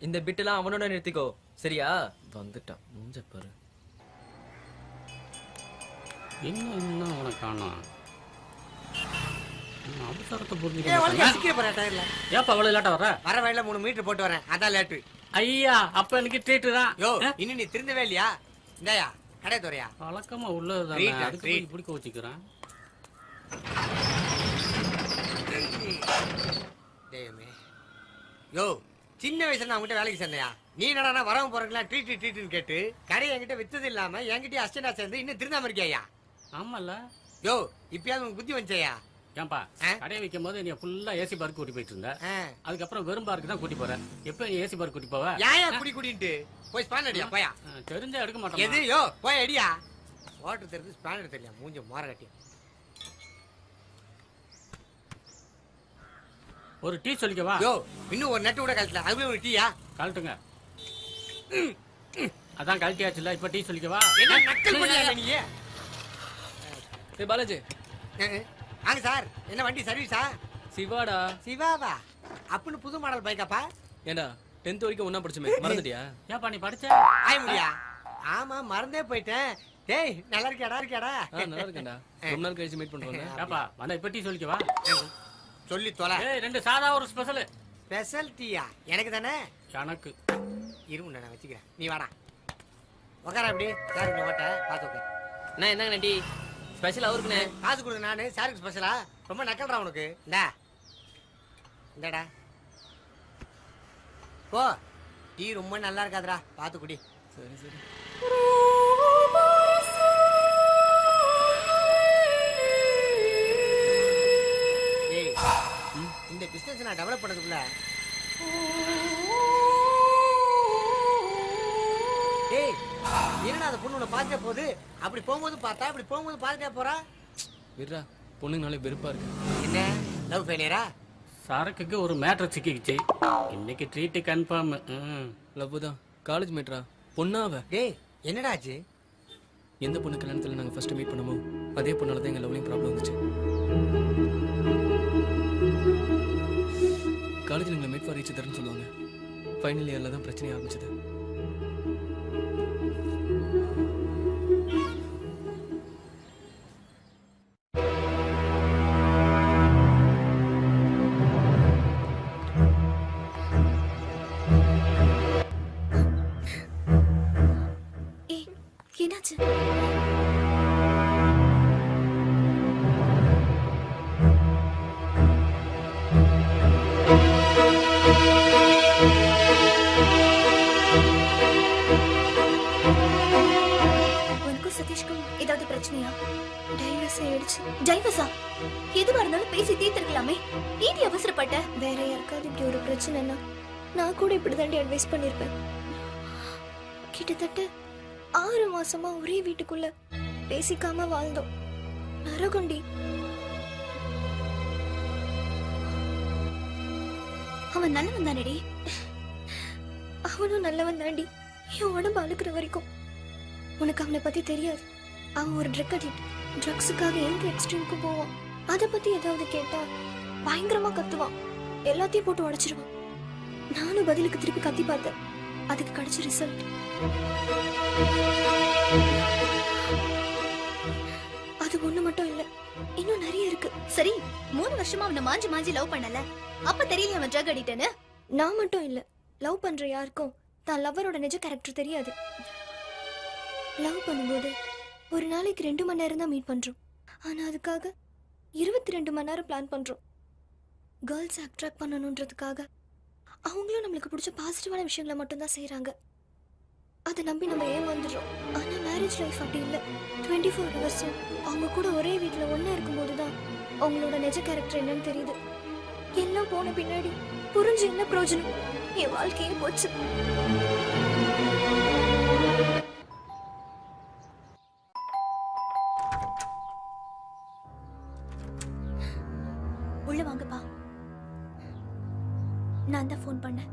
இந்த பிட்டெல்லாம் அவனோட நிறுத்திக்கோ சரியா? வந்துட்டான் மூஞ்ச பாரு. என்ன உனக்கு காணோம்? அவசரத்தை ஏப்பா அவ்வளவு லேட்டா வர? வர வழியில 3 மீட்டர் போட்டு வரேன், அதான் லேட்டு. ஐயா அப்ப எனக்கு ட்ரீட் தான். யோ இன்னும் நீ திருந்தவே இல்லையா? இந்தாயா கடை துறையா? வழக்கமா உள்ளதுதான். அதுக்கு பிடிக்க வச்சுக்கிறேன். யோ சின்ன வயசுல நான் உங்ககிட்ட வேலைக்கு சேர்ந்தயா? நீ என்னடா வரவங்க போறீங்களா ட்ரீட்னு கேட்டு கடையை என்கிட்ட வித்தது இல்லாம என்கிட்ட அஸ்டண்டா சேர்ந்து இன்னும் திருந்தாம இருக்கியா? ஆமால. யோ இப்பயாவது உனக்கு புத்தி வந்துச்சையா? ஏன்பா கடையை வைக்கும் போது நீ ஃபுல்லா ஏசி பார்க் கூட்டி போயிட்டு இருந்த. அதுக்கப்புறம் வெறும் பார்க்கு தான் கூட்டி போறேன். எப்ப நீ ஏசி பார்க் கூட்டி போவ? ஏன் குடின்ட்டு போய் ஸ்பான் அடியா போயா? தெரிஞ்சா எடுக்க மாட்டேன். எது? யோ போய் அடியா. வாட்டர் தெரிஞ்சு ஸ்பான் தெரியல மூஞ்ச மாற கட்டியா. ஒரு டீ சொல்லிக்கவா? யோ இன்னும் ஒரு நட்டு கூட கழட்டல, அதுவே ஒரு டீயா? கழட்டுங்க. அதான் கழட்டியாச்சுல, இப்ப டீ சொல்லிக்கவா? என்ன நக்கல் பண்ணியா நீ? ஏய் பாலாஜி. வாங்க சார். என்ன வண்டி சர்வீஸா? சிவாடா. சிவாவா? அப்படின்னு புது மாடல் பைக்காப்பா? ஏண்டா 10th வரைக்கும் ஒண்ணா படிச்சமே மறந்துட்டியா? ஏப்பா நீ படிச்ச? ஆய முடியா? ஆமா மறந்தே போயிட்டேன். டேய் நல்லா இருக்கியாடா? நல்லா இருக்கேன்டா. ரொம்ப நாள் கழிச்சு மீட் பண்றோம்ல. ஏப்பா வந்தா இப்ப டீ சொல்லிக்கவா? சொல்லி தொலை. ஏய் 2 சாதா ஒரு ஸ்பெஷல். ஸ்பெஷல் டீயா? எனக்கு தானே? எனக்கு. இருங்க நான் வச்சுக்கிறேன், நீ வாடா. உட்கார அப்படி சார் ஓட்ட பார்த்து உட்கார். நான் என்னங்க டீ ஸ்பெஷல் அவருக்குண்ணே. காசு கொடுங்க. நானு சாருக்கு ஸ்பெஷலா? ரொம்ப நக்கல்றா உனக்கு. இந்தடா போ. டீ ரொம்ப நல்லா இருக்காதுடா, பார்த்து குடி. சரி சரி. ஏய் இந்த பிசினஸ் நான் டெவலப் பண்ணதுக்குள்ள ஏய் என்னடா அந்த பொண்ணு உன்னை பார்த்துட்டே போகுது? அப்படி போகும்போது பார்த்தா இப்படி போகும்போது பார்த்துட்டே போறா. விட்றா பொண்ணுங்கனாலே வெறுப்பா இருக்கு. என்ன லவ் ஃபெயிலியரா? சரக்குக்கு ஒரு மேட்டர் சிக்கிச்சு. இன்னைக்கு ட்ரீட் கன்ஃபார்ம். லவ் தான். காலேஜ் மேட்ரா. பொண்ணாவ. டேய் என்னடா ஆச்சு? எந்த பொண்ணு கல்யாணத்துல நாங்க ஃபர்ஸ்ட் மீட் பண்ணமோ அதே பொண்ணால தான் எங்க லவ்லையும் ப்ராப்ளம் வந்துச்சு. காலேஜில் எங்களை மேட் ஃபார் ஈச் அதர்னு சொல்லுவாங்க. ஃபைனல் இயரில் தான் பிரச்சனை ஆரம்பிச்சது. என்னாச்சு? உனக்கும் சதீஷ்க்கும் ஏதாவது பிரச்சனையா? டைவர்ஸ் ஆயிடுச்சு. டைவர்ஸா? எதுவா இருந்தாலும் பேசி தீர்த்திருக்கலாமே. நீ அவசரப்பட்ட. வேற யாருக்காவது இப்படி ஒரு பிரச்சனைனா நான் கூட இப்படி தாண்டி அட்வைஸ் பண்ணிருப்பேன். கிட்டத்தட்ட 6 மாசமா ஒரே வீட்டுக்குள்ள பேசிக்காம வாழ்ந்தோம். நரகண்டி. அவன் நல்லவன் தானடி. அவனும் நல்லவன் தாண்டி, என் உடம்பு அழுக்கிற வரைக்கும். உனக்கு அவனை பத்தி தெரியாது. அவன் ஒரு ட்ரக் அடிக்ட். ட்ரக்ஸுக்காக எந்த எக்ஸ்ட்ரீமுக்கு போவான். அதை பத்தி ஏதாவது கேட்டா பயங்கரமா கத்துவான். எல்லாத்தையும் போட்டு உடைச்சிருவான். நானும் பதிலுக்கு திருப்பி கத்தி பார்த்தேன். அதுக்கு கிடைச்ச ரிசல்ட் அது ஒண்ணு மட்டும் இல்ல, இன்னும் நிறைய இருக்கு. சரி, 3 வருஷமா அவனை மாஞ்சி மாஞ்சி லவ் பண்ணல. அப்ப தெரியல அவன் ட்ரக் அடிக்ட்னு. நான் மட்டும் இல்ல, லவ் பண்ற யாருக்கும் தான் லவ்வரோட நிஜ கேரக்டர் தெரியாது. லவ் பண்ணும்போது ஒரு நாளைக்கு 2 மணி நேரம் தான் மீட் பண்றோம். ஆனா அதுக்காக 22 மணி நேரம் பிளான் பண்றோம். கேர்ள்ஸ் அட்ராக்ட் பண்ணணுன்றதுக்காக அவங்களும் நம்மளுக்கு பிடிச்ச பாசிட்டிவான விஷயங்களை மட்டும்தான் செய்யறாங்க. அதை நம்பி நம்ம ஏமாந்துடுறோம். ஆனா மேரேஜ் லைஃப் அப்படி இல்லை. 24 ஹவர்ஸும் அவங்க கூட ஒரே வீட்டுல ஒண்ணா இருக்கும்போது தான் அவங்களோட நிஜ கேரக்டர் என்னன்னு தெரியுது. எல்லாம் போன பின்னாடி புரிஞ்சு என்ன பிரயோஜனம்? என் வாழ்க்கையே போச்சு. உள்ள வாங்கப்பா. நான் தான் ஃபோன் பண்ணேன்.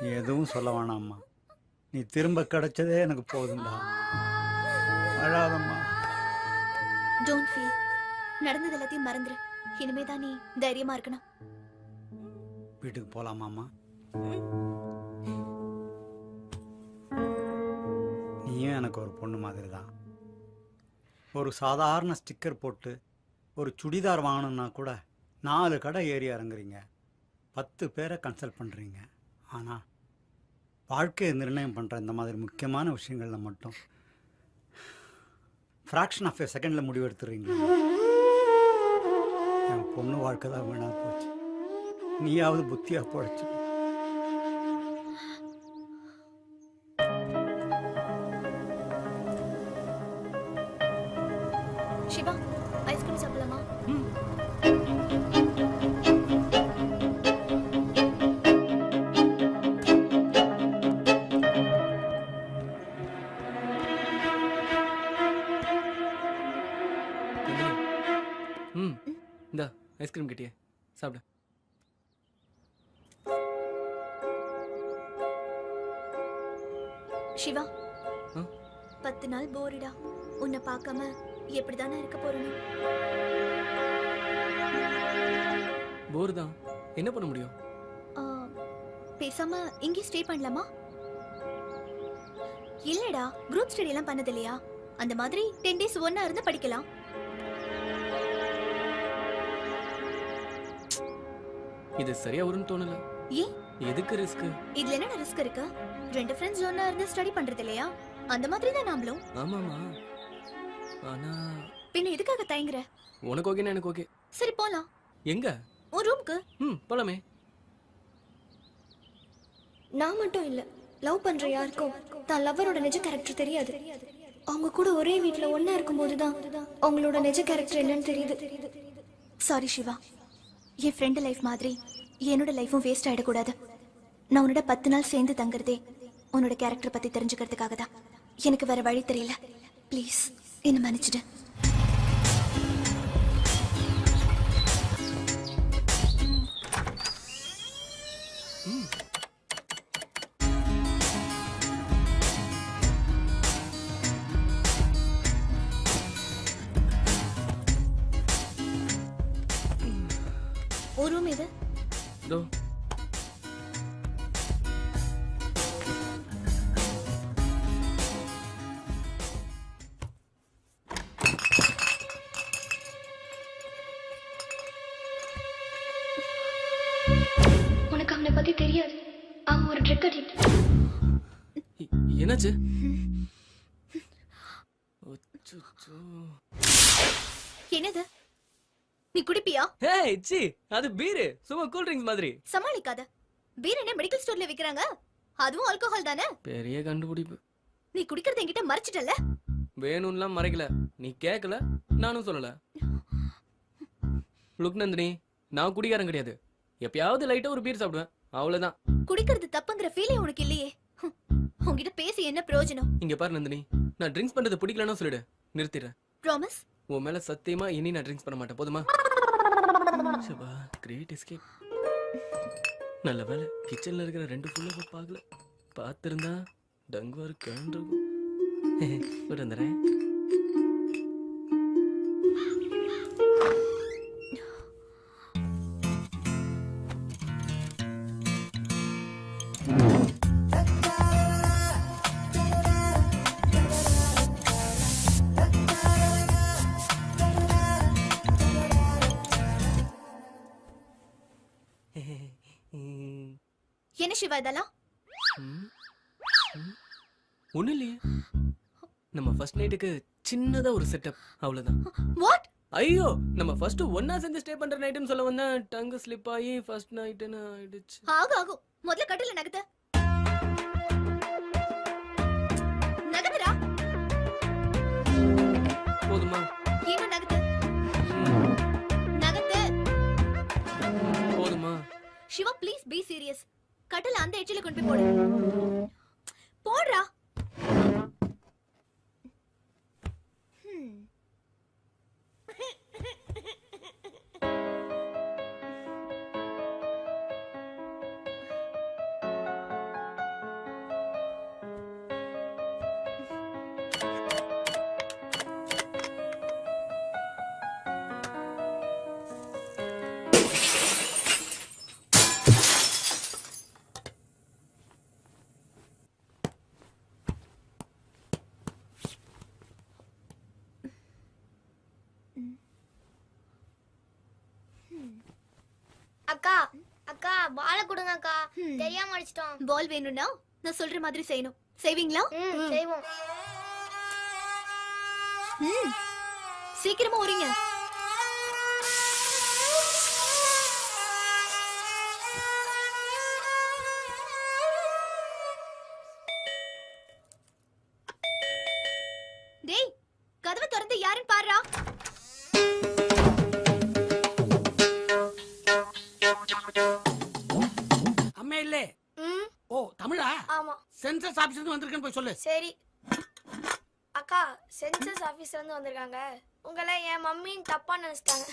நீ எதுவும் சொல்ல வேணாம்மா. நீ திரும்ப கிடைச்சதே எனக்கு போதும்டா. அழாதம்மா. Don't feel. நடந்தது எல்லாத்தையும் மறந்துரு. இனிமே தான் நீ தைரியமா இருக்கணும். வீட்டுக்கு போலாமாம்மா? நீயும் எனக்கு ஒரு பொண்ணு மாதிரி தான். ஒரு சாதாரண ஸ்டிக்கர் போட்டு ஒரு சுடிதார் வாங்கணும்னா கூட 4 கடை ஏறி இறங்குறீங்க, 10 பேரை கன்சல்ட் பண்ணுறீங்க. ஆனால் வாழ்க்கையை நிர்ணயம் பண்ணுற இந்த மாதிரி முக்கியமான விஷயங்களில் மட்டும் ஃப்ராக்ஷன் ஆஃப் எ செகண்டில் முடிவு எடுத்துறீங்க. என் பொண்ணு வாழ்க்கை தான் வீணாக போச்சு. நீயாவது புத்தியாக போச்சு. சிவா, ஐஸ்கிரீம் சாப்பிடலாமா? இந்த ஐஸ்கிரீம் கிட்டியே சாப்பிடு. சிவா, 10 நாள் போரிடா. உன்னை பார்க்காம எப்படிதானே இருக்க போறேன்னு. போர் தான், என்ன பண்ண முடியும்? பேசாம இங்கே ஸ்டே பண்ணலாமா? இல்லடா, குரூப் ஸ்டடி எல்லாம் பண்ணது இல்லையா? அந்த மாதிரி 10 days ஒண்ணா இருந்து படிக்கலாம். இது சரியா வரும்னு தோணல. ஏன்? எதுக்கு ரிஸ்க்? இதுல என்ன ரிஸ்க் இருக்கு? 2 ஃப்ரெண்ட்ஸ் ஒண்ணா இருந்து ஸ்டடி பண்றது இல்லையா? அந்த மாதிரி தான் நாமளும். ஆமாமா. ஆனா பின்ன எதுக்காக தயங்குற? உனக்கு ஓகேனா எனக்கு ஓகே. சரி போலாம். எங்க? உன் ரூம்க்கு. போலாமே. நான் மட்டும் இல்ல, லவ் பண்ற யாருக்கும் தான் லவ்வரோட நிஜ கேரக்டர் தெரியாது. அவங்க கூட ஒரே வீட்டுல ஒண்ணா இருக்கும்போது தான் அவங்களோட நிஜ கேரக்டர் என்னன்னு தெரியுது. சாரி சிவா, என் ஃப்ரெண்டு லைஃப் மாதிரி என்னோட லைஃபும் வேஸ்ட் ஆயிடக்கூடாது. நான் உன்னோட 10 நாள் சேர்ந்து தங்குறதே உன்னோட கேரக்டர் பத்தி தெரிஞ்சுக்கிறதுக்காக தான். எனக்கு வேற வழி தெரியல. ப்ளீஸ் என்ன மன்னிச்சிடு. ஒரு ரூம் இது. தோ உனக்கு அவனை பத்தி தெரியாது. அவன் ஒரு ட்ரக் அடிக்ட். என்னாச்சு? என்னது நீ குடிப்பியா? ஏய் சி அது பீர் சும்மா கூல் ட்ரிங்க்ஸ் மாதிரி. சமாளிக்காத. பீர் என்ன மெடிக்கல் ஸ்டோர்ல விக்கிறாங்க? அதுவும் ஆல்கஹால் தானே. பெரிய கண்டுபிடிப்பு. நீ குடிக்கிறது என்கிட்ட மறைச்சிட்டல. வேணும்லாம் மறைக்கல, நீ கேட்கல, நானும் சொல்லல. லுக் நந்தினி, நான் குடிக்காரன் கிடையாது. எப்பயாவது லைட்டா ஒரு பீர் சாப்பிடுவேன், அவ்வளவுதான். குடிக்கிறது தப்புங்கிற ஃபீலே உனக்கு இல்லையே. உன்கிட்ட பேசி என்ன பிரயோஜனம்? இங்க பாரு நந்தினி, நான் ட்ரிங்க்ஸ் பண்றது பிடிக்கலன்னா சொல்லிடு, நிறுத்திடுறேன். ப்ராமிஸ்? உன் மேல சத்தியமா இனி நான் ட்ரிங்க்ஸ் பண்ண மாட்டேன், போதுமா? சபா, கிரேட் எஸ்கேப். நல்ல வேலை கிச்சன்ல இருக்கிற 2 ஃபுல்லா பார்க்கல. பார்த்திருந்தா டங்குவாரு கேண்டிருக்கும். விட்டு வந்துடுறேன். என்ன சிவா இதெல்லாம்? ஒண்ணு இல்லையே, நம்ம ஃபர்ஸ்ட் நைட்டுக்கு சின்னதா ஒரு செட்டப், அவ்வளவுதான். வாட்? ஐயோ, நம்ம ஃபர்ஸ்ட் ஒண்ணா சேர்ந்து ஸ்டே பண்ற நைட்னு சொல்ல வந்தா டங்கு ஸ்லிப் ஆகி ஃபர்ஸ்ட் நைட்னு ஆயிடுச்சு. ஆகும். முதல்ல கட்டில நகத்து. நகத்துடா. போதுமா? இன்னும் நகத்து. நகத்து. போதுமா? Siva please be serious. கட்டில அந்த எட்ஜில கொண்டு போய் போடு. போடுறா. அக்கா அக்கா பால் கொடுங்க அக்கா, தெரியாம அடிச்சிட்டோம். பால் வேணும்னா நான் சொல்ற மாதிரி செய்யணும். செய்வீங்களா? செய்வோம். சீக்கிரமா ஓடுங்க. டேய், கதவை திறந்து யாருன்னு பாருடா. அம்மே இல்லே. ஓ தமிழா? ஆமா. சென்சஸ் ஆபீஸ்ல இருந்து வந்திருக்கேன்னு போய் சொல்லு. சரி அக்கா, சென்சஸ் ஆபீஸ்ல இருந்து வந்திருக்காங்க. உங்களை என் மம்மின்னு தப்பா நினைச்சிட்டாங்க.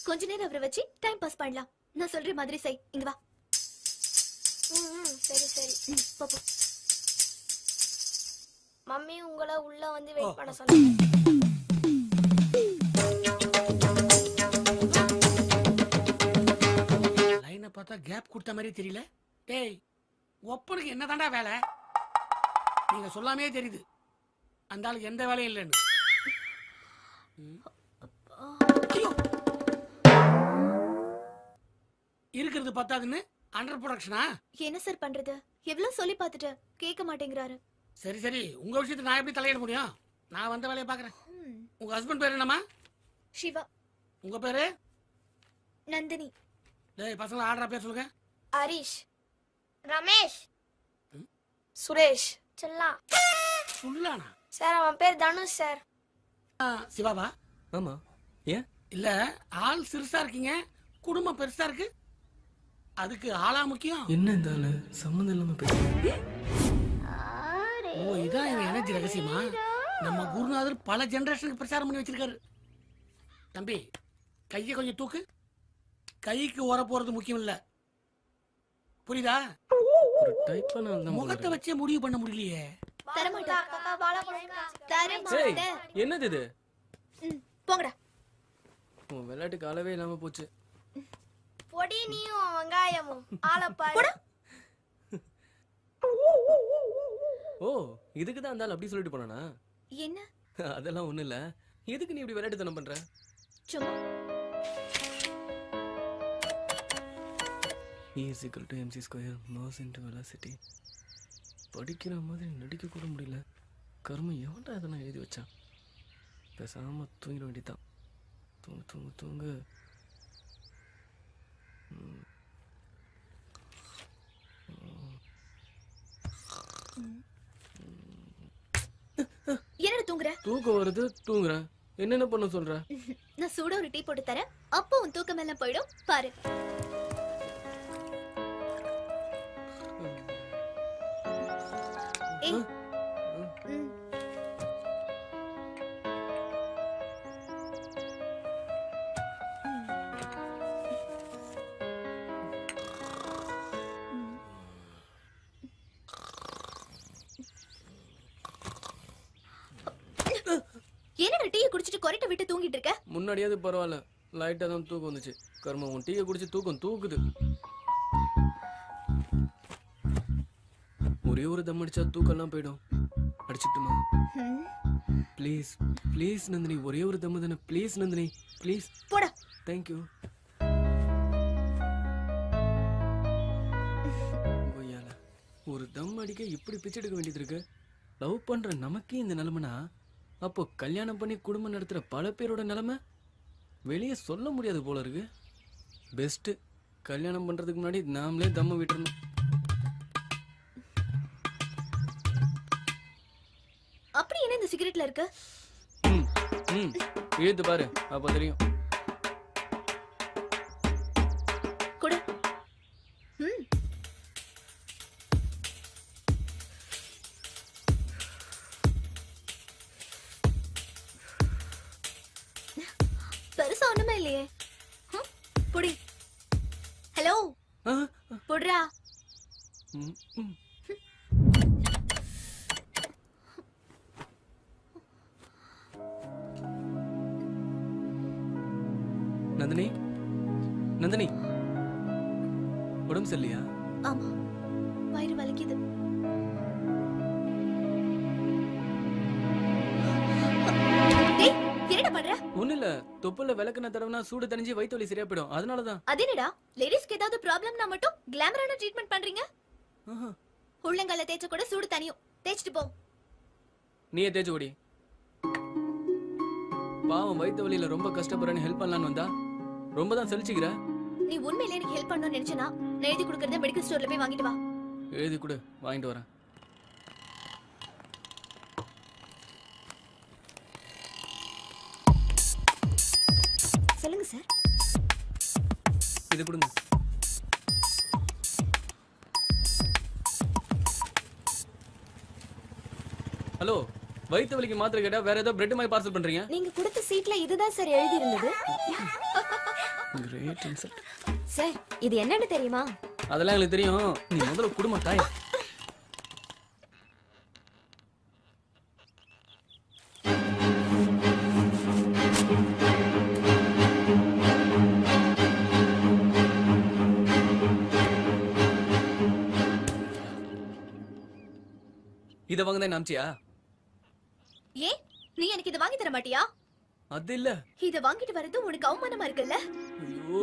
கொஞ்ச நேரம் அவரை வச்சு டைம் பாஸ் பண்ணலாம். நான் சொல்ற மாதிரி செய். இங்க வா. சரி சரி. போ போ. மம்மி உங்களை உள்ள வந்து வெயிட் பண்ண சொன்னாங்க. லைனை பார்த்தா கேப் கொடுத்த மாதிரி தெரியல. டேய், ஒப்பனுக்கு என்னதாண்டா வேலை? நீங்க சொல்லாமே தெரியுது அந்த ஆளுக்கு எந்த வேலையும் இல்லைன்னு. ஐயோ, இருக்கிறது பத்தாதுன்னு அண்டர் ப்ரொடக்ஷனா? என்ன சார் பண்றது? எவ்வளவு சொல்லி பார்த்துட்டு கேட்க மாட்டேங்கிறாரு. சரி சரி, உங்க விஷயத்தை நான் எப்படி தலையிட முடியும்? நான் வந்த வேலையை பாக்குறேன். உங்க ஹஸ்பண்ட் பேர் என்னம்மா? சிவா. உங்க பேரு? நந்தினி. டேய் பசங்க ஆடுற பேர் சொல்லுங்க. ஹரிஷ், ரமேஷ், சுரேஷ், செல்லா. சொல்லானா? சார் அவன் பேர் தனுஷ் சார். சிவாவா? ஆமா. ஏன்? இல்ல, ஆள் சிறுசா இருக்கீங்க, குடும்பம் பெருசா இருக்கு, அதுக்கு ஆளா முக்கியம். என்ன இந்த ஆளு சம்மந்தம் இல்லாம பேசுறீங்க? ஓ, இதான் இவன் எனர்ஜி ரகசியமா? நம்ம குருநாதர் பல ஜெனரேஷனுக்கு பிரச்சாரம் பண்ணி வச்சிருக்காரு. தம்பி, கையை கொஞ்சம் தூக்கு. கைக்கு ஓர போறது முக்கியம் இல்ல, புரியுதா? ஒரு டைப்பா நான் முகத்தை வச்சே முடிவு பண்ண முடியலையே. என்னது இது? போங்கடா. உன் விளையாட்டுக்கு அளவே இல்லாம போச்சு. பொடி நீயும் வெங்காயமும் ஆளப்பாரு. ஓ, இதுக்கு தான் அந்த ஆள் அப்படி சொல்லிட்டு போனானா? என்ன? அதெல்லாம் ஒண்ணு இல்ல. எதுக்கு நீ இப்படி விளையாட்டுத்தனம் பண்ற? சும்மா. E = mc² mass into velocity. படிக்கிற மாதிரி நடிக்க கூட முடியல. கர்மம் எவன்டா இதெல்லாம் எழுதி வச்சான்? பேசாம தூங்கிட வேண்டியதான். தூங்கு தூங்கு தூங்கு. என்னடா தூங்குற? தூக்கம் வருது தூங்குறேன். என்னென்ன பண்ண சொல்ற? நான் சூட ஒரு டீ போட்டு தரேன், அப்போ உன் தூக்கம் எல்லாம் போயிடும் பாரு. ஏய். என்னடா டீயை குடிச்சிட்டு கொரட்டை விட்டு தூங்கிட்டு இருக்க? முன்னாடியாவது பரவாயில்ல, லைட்டா தான் தூக்கம் வந்துச்சு. கர்மம் உன் டீயை குடிச்சு தூக்கம் தூக்குது. ஒரே ஒரு தம் அடிச்சா தூக்கம்லாம் போயிடும். அடிச்சுட்டுமா? ப்ளீஸ் ப்ளீஸ் நந்தினி, ஒரே ஒரு தம்மு தானே. Please Nandini please. போடா. தேங்க்யூ. கொய்யால ஒரு தம் அடிக்க இப்படி பிச்சை எடுக்க வேண்டியது இருக்கு. லவ் பண்ற நமக்கே இந்த நிலைமைனா, அப்போ கல்யாணம் பண்ணி குடும்பம் நடத்துற பல பேரோட நிலைமை வெளியே சொல்ல முடியாது போல இருக்கு. பெஸ்ட், கல்யாணம் பண்றதுக்கு முன்னாடி நாமளே தம்ம விட்டுறணும். அப்படி என்ன இந்த சிகரெட்ல இருக்கு? இழுத்து பாரு, அப்ப தெரியும். குடு. பெருசா ஒண்ணுமே இல்லையே. புடி. ஹலோ, புடுறா. நந்தினி நந்தினி, உடம்பு சரியில்லையா? ஆமா, வயிறு வலிக்குது. என்னடா பண்ற? ஒண்ணு இல்ல, தொப்புல விளக்குன தடவைனா சூடு தணிஞ்சு வயித்து வலி சரியா போயிடும், அதனாலதான். அது என்னடா, லேடிஸ்க்கு ஏதாவது ப்ராப்ளம்னா மட்டும் கிளாமரான ட்ரீட்மெண்ட் பண்றீங்க? உள்ளங்கால தேய்ச்ச கூட சூடு தனியும். தேய்ச்சிட்டு போ. நீயே தேய்ச்சு ஓடி. பாவம் வயித்து வலியில ரொம்ப கஷ்டப்படுறேன்னு ஹெல்ப் பண்ணலான்னு வந்தா ரொம்ப தான் சலிச்சுக்கிற. நீ உண்மையிலே எனக்கு ஹெல்ப் பண்ணணும்னு நினைச்சனா, நான் எழுதி கொடுக்கறத மெடிக்கல் ஸ்டோர்ல போய் வாங்கிட்டு வா. எழுதி கொடு, வாங்கிட்டு வரேன். சொல்லுங்க சார். இது கொடுங்க. ஹலோ, வயித்து வலிக்கு மாத்திரை கேட்டா வேற ஏதோ பிரெட் மாதிரி பார்சல் பண்றீங்க? நீங்க கொடுத்த சீட்ல இதுதான் சார் எழுதி இருந்தது. Great insult. சார், இது என்னன்னு தெரியுமா? அதெல்லாம் எனக்கு தெரியும், நீ முதல்ல குடும்ப தாய். இத வாங்க தான் நாம்ச்சியா? ஏன் நீ எனக்கு இத வாங்கி தர மாட்டியா? அது இல்ல, இத வாங்கிட்டு வரது உனக்கு அவமானமா இருக்குல்ல? ஐயோ,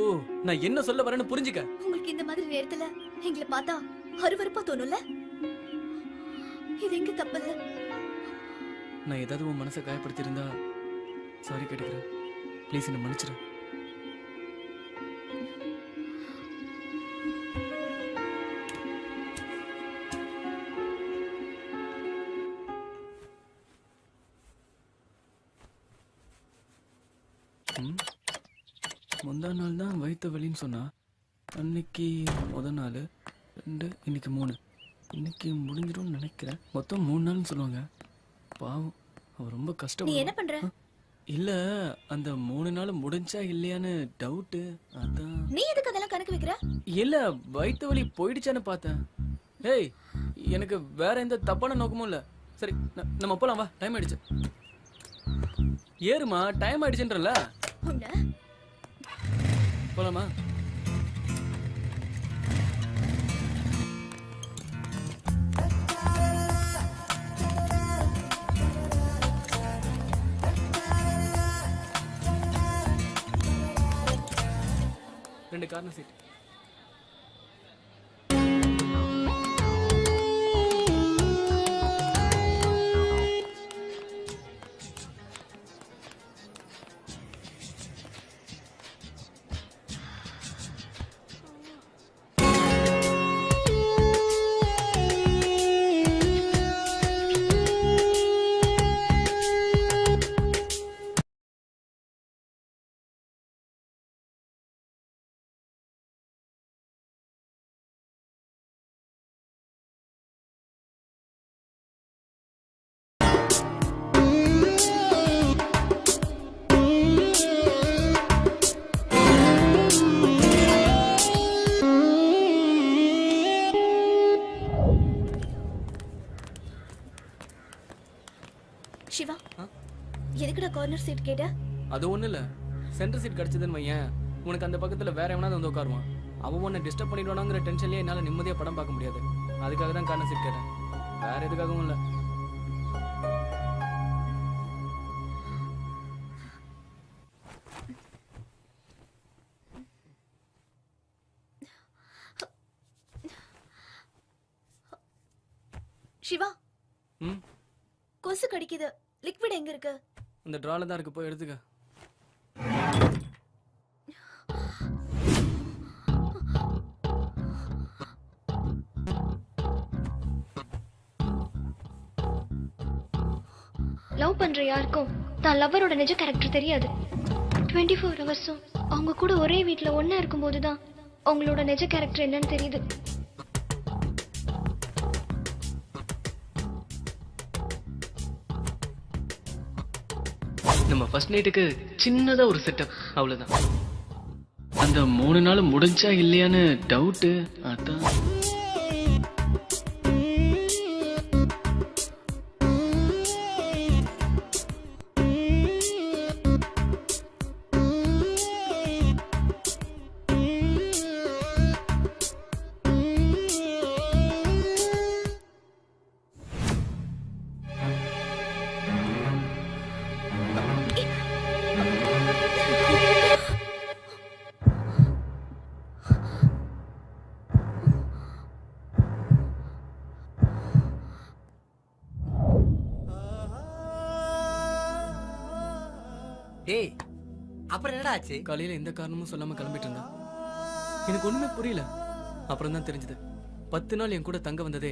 நான் என்ன சொல்ல வரேன்னு புரிஞ்சுக்க. உங்களுக்கு இந்த மாதிரி நேரத்துல எங்களை பார்த்தா அருவருப்பா தோணும்ல? இது எங்க தப்பு இல்ல. நான் ஏதாவது உன் மனசை காயப்படுத்தி இருந்தா சாரி கேட்டுக்கிறேன். ப்ளீஸ் என்ன மன்னிச்சிரு. முந்தா நாள் தான் வயிற்று வலின்னு சொன்னா, அன்னைக்கு முதல் நாள் 2, இன்னைக்கு 3. இன்னைக்கு முடிஞ்சிடும் நினைக்கிறேன். மொத்தம் 3 நாள்னு சொல்லுவாங்க. பாவம், அவ ரொம்ப நீ கஷ்டம். என்ன பண்ற? இல்ல, அந்த 3 நாள் முடிஞ்சா இல்லையான்னு டவுட், அதான். நீ எதுக்கு அதெல்லாம் கணக்கு வைக்கிற? இல்ல, வயிற்று வலி போயிடுச்சான்னு பார்த்தேன். ஏய், எனக்கு வேற எந்த தப்பான நோக்கமும் இல்ல. சரி, நம்ம போலாம் வா, டைம் ஆயிடுச்சு. ஏறுமா, டைம் ஆயிடுச்சுன்றல. போலாமா? ரெண்டு கார்னர் சீட். கார்னர் சீட் கேட்ட? அது ஒண்ணும் இல்ல, சென்டர் சீட் கிடைச்சதுன்னு வையேன், உனக்கு அந்த பக்கத்துல வேற எவனாவது வந்து உட்காருவான். அவன் உன்னை டிஸ்டர்ப் பண்ணிடுவானுங்கிற டென்ஷன்லயே என்னால நிம்மதியா படம் பார்க்க முடியாது. அதுக்காக தான் கார்னர் சீட் கேட்டேன், வேற எதுக்காகவும் இல்ல. சிவா, ம், கொசு கடிக்குது. லிக்விட் எங்க இருக்கு? இந்த ட்ரால தான் இருக்கு, போய் எடுத்துக்க. லவ் பண்ற யாருக்கும் தான் லவ்வரோட நிஜ கேரக்டர் தெரியாது. 24 ஹவர்ஸும் அவங்க கூட ஒரே வீட்ல ஒண்ணா இருக்கும்போது தான் அவங்களோட நிஜ கேரக்டர் என்னன்னு தெரியுது. நம்ம ஃபர்ஸ்ட் நைட்டுக்கு சின்னதா ஒரு செட்டப், அவ்வளவுதான். அந்த 3 நாள் முடிஞ்சா இல்லையான்னு டவுட்டு. அதான் டேய், அப்புறம் என்னடா ஆச்சு? காலையில எந்த காரணமும் சொல்லாம கிளம்பிட்டு இருந்தா. எனக்கு ஒண்ணுமே புரியல. அப்புறம் தான் தெரிஞ்சது, 10 நாள் என் கூட தங்க வந்ததே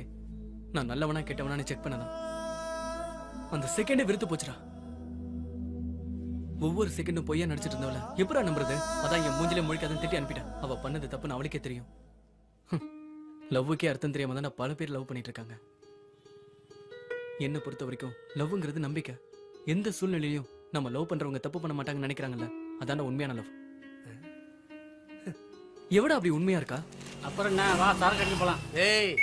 நான் நல்லவனா கெட்டவனான்னு செக் பண்ணதான். அந்த செகண்டே வெறுத்து போச்சுடா. ஒவ்வொரு செகண்டும் பொய்யா நடிச்சிட்டு இருந்தவள எப்படா நம்புறது? அதான் என் மூஞ்சிலே முழிக்காதன்னு திட்டி அனுப்பிட்டேன். அவ பண்ணது தப்புன்னு அவளுக்கே தெரியும். லவ்வுக்கே அர்த்தம் தெரியாம தான் பல பேர் லவ் பண்ணிட்டு இருக்காங்க. என்ன பொறுத்த வரைக்கும் லவ்ங்கிறது நம்பிக்கை. எந்த சூழ்நிலையிலும் நம்ம லவ் பண்றவங்க தப்பு பண்ண மாட்டாங்கன்னு நினைக்கிறாங்கல்ல, அதான உண்மையான லவ். எவ்வளவு அப்படி உண்மையா இருக்கா? அப்புறம் என்ன, வா சார் கட்டி போலாம். ஏய்,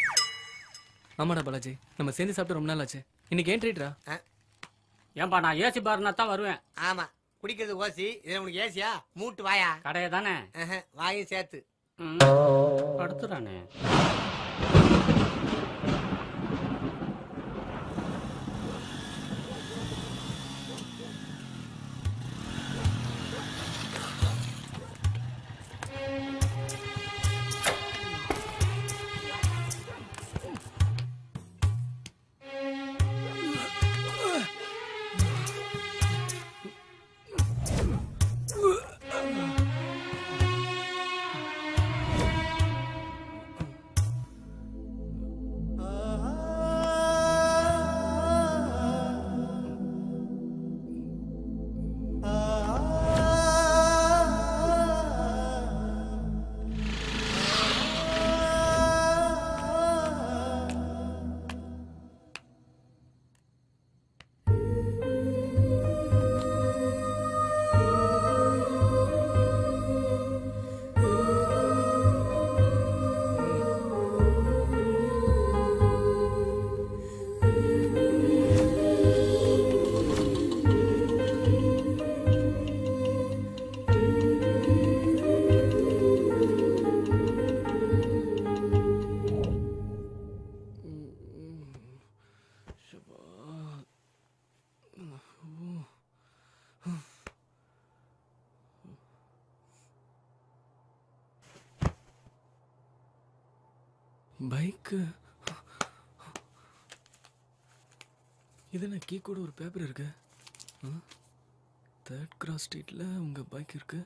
ஆமாடா பாலாஜி, நம்ம சேர்ந்து சாப்பிட்டு ரொம்ப நாள் ஆச்சு. இன்னைக்கு ஏன் ட்ரீட்ரா? ஏன்பா, நான் ஏசி பார்னா தான் வருவேன். ஆமா, குடிக்கிறது ஓசி, இது உனக்கு ஏசியா? மூட்டு வாயா. கடையை தானே வாயும் சேர்த்து. படுத்துறானே. பைக்கு இது என்ன, கீ கூட ஒரு பேப்பர் இருக்கு. 3rd Cross ஸ்ட்ரீட்ல உங்க பைக் இருக்கு,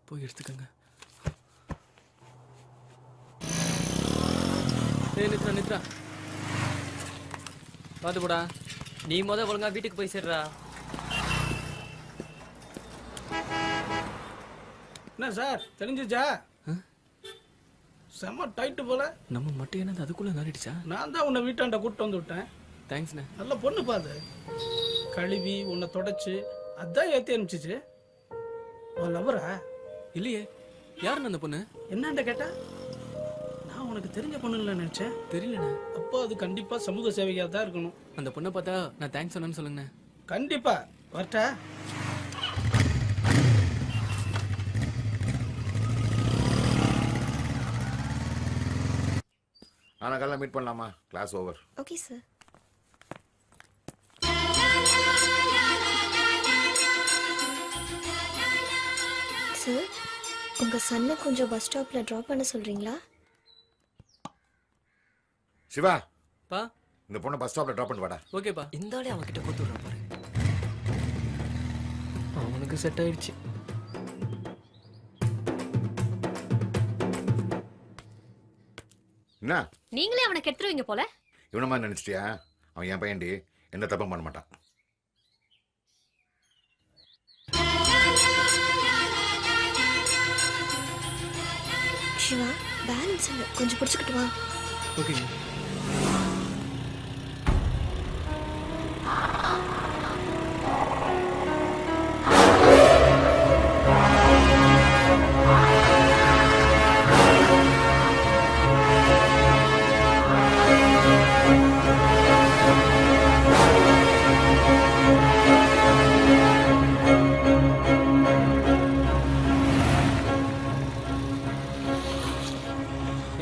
போய் எடுத்துக்கங்க. நித்ரா பாத்து போடா, நீ ஒழுங்கா வீட்டுக்கு போய் சேர்றா. என்ன சார் தெரிஞ்சுச்சா? செம்ம டைட்டு போல. நம்ம மட்டும் என்னது அதுக்குள்ள நாரிடுச்சா? நான் தான் உன்னை வீட்டாண்ட கூட்டு வந்து விட்டேன். தேங்க்ஸ்ண்ணே. நல்ல பொண்ணு பாது, கழுவி உன்னை தொடச்சு அதான் ஏத்தி அனுப்பிச்சிச்சு. உன் லவ்வரா? இல்லையே, யாருன்னு அந்த பொண்ணு? என்னண்ட கேட்டா நான் உனக்கு தெரிஞ்ச பொண்ணுன்னு நினைச்சேன். தெரியலண்ணே. அப்போ அது கண்டிப்பா சமூக சேவையா தான் இருக்கணும். அந்த பொண்ணை பார்த்தா நான் தேங்க்ஸ் சொன்னேன்னு சொல்லுங்கண்ணே. கண்டிப்பா வரட்டா. ஆனால் காலையில் மீட் பண்ணலாமா? Class over. Okay sir. Sir, உங்க சன்னை கொஞ்சம் பஸ் ஸ்டாப்ல டிராப் பண்ண சொல்றீங்களா? சிவா, பா இந்த பொண்ணை பஸ் ஸ்டாப்ல டிராப் பண்ணி வாடா. ஓகேப்பா. இந்த ஆளே அவன்கிட்ட கொடுத்து விடுறான் பாரு. அவனுக்கு செட் ஆயிடுச்சு. என்ன நீங்களே அவனை கெடுத்துருவீங்க போல. இவன மாதிரி நினைச்சிட்டியா? அவன் என் பையன்டி, எந்த தப்பும் பண்ண மாட்டான். சிவா, பேலன்ஸ் இல்லை, கொஞ்சம் பிடிச்சிக்கிட்டு வா. ஓகே.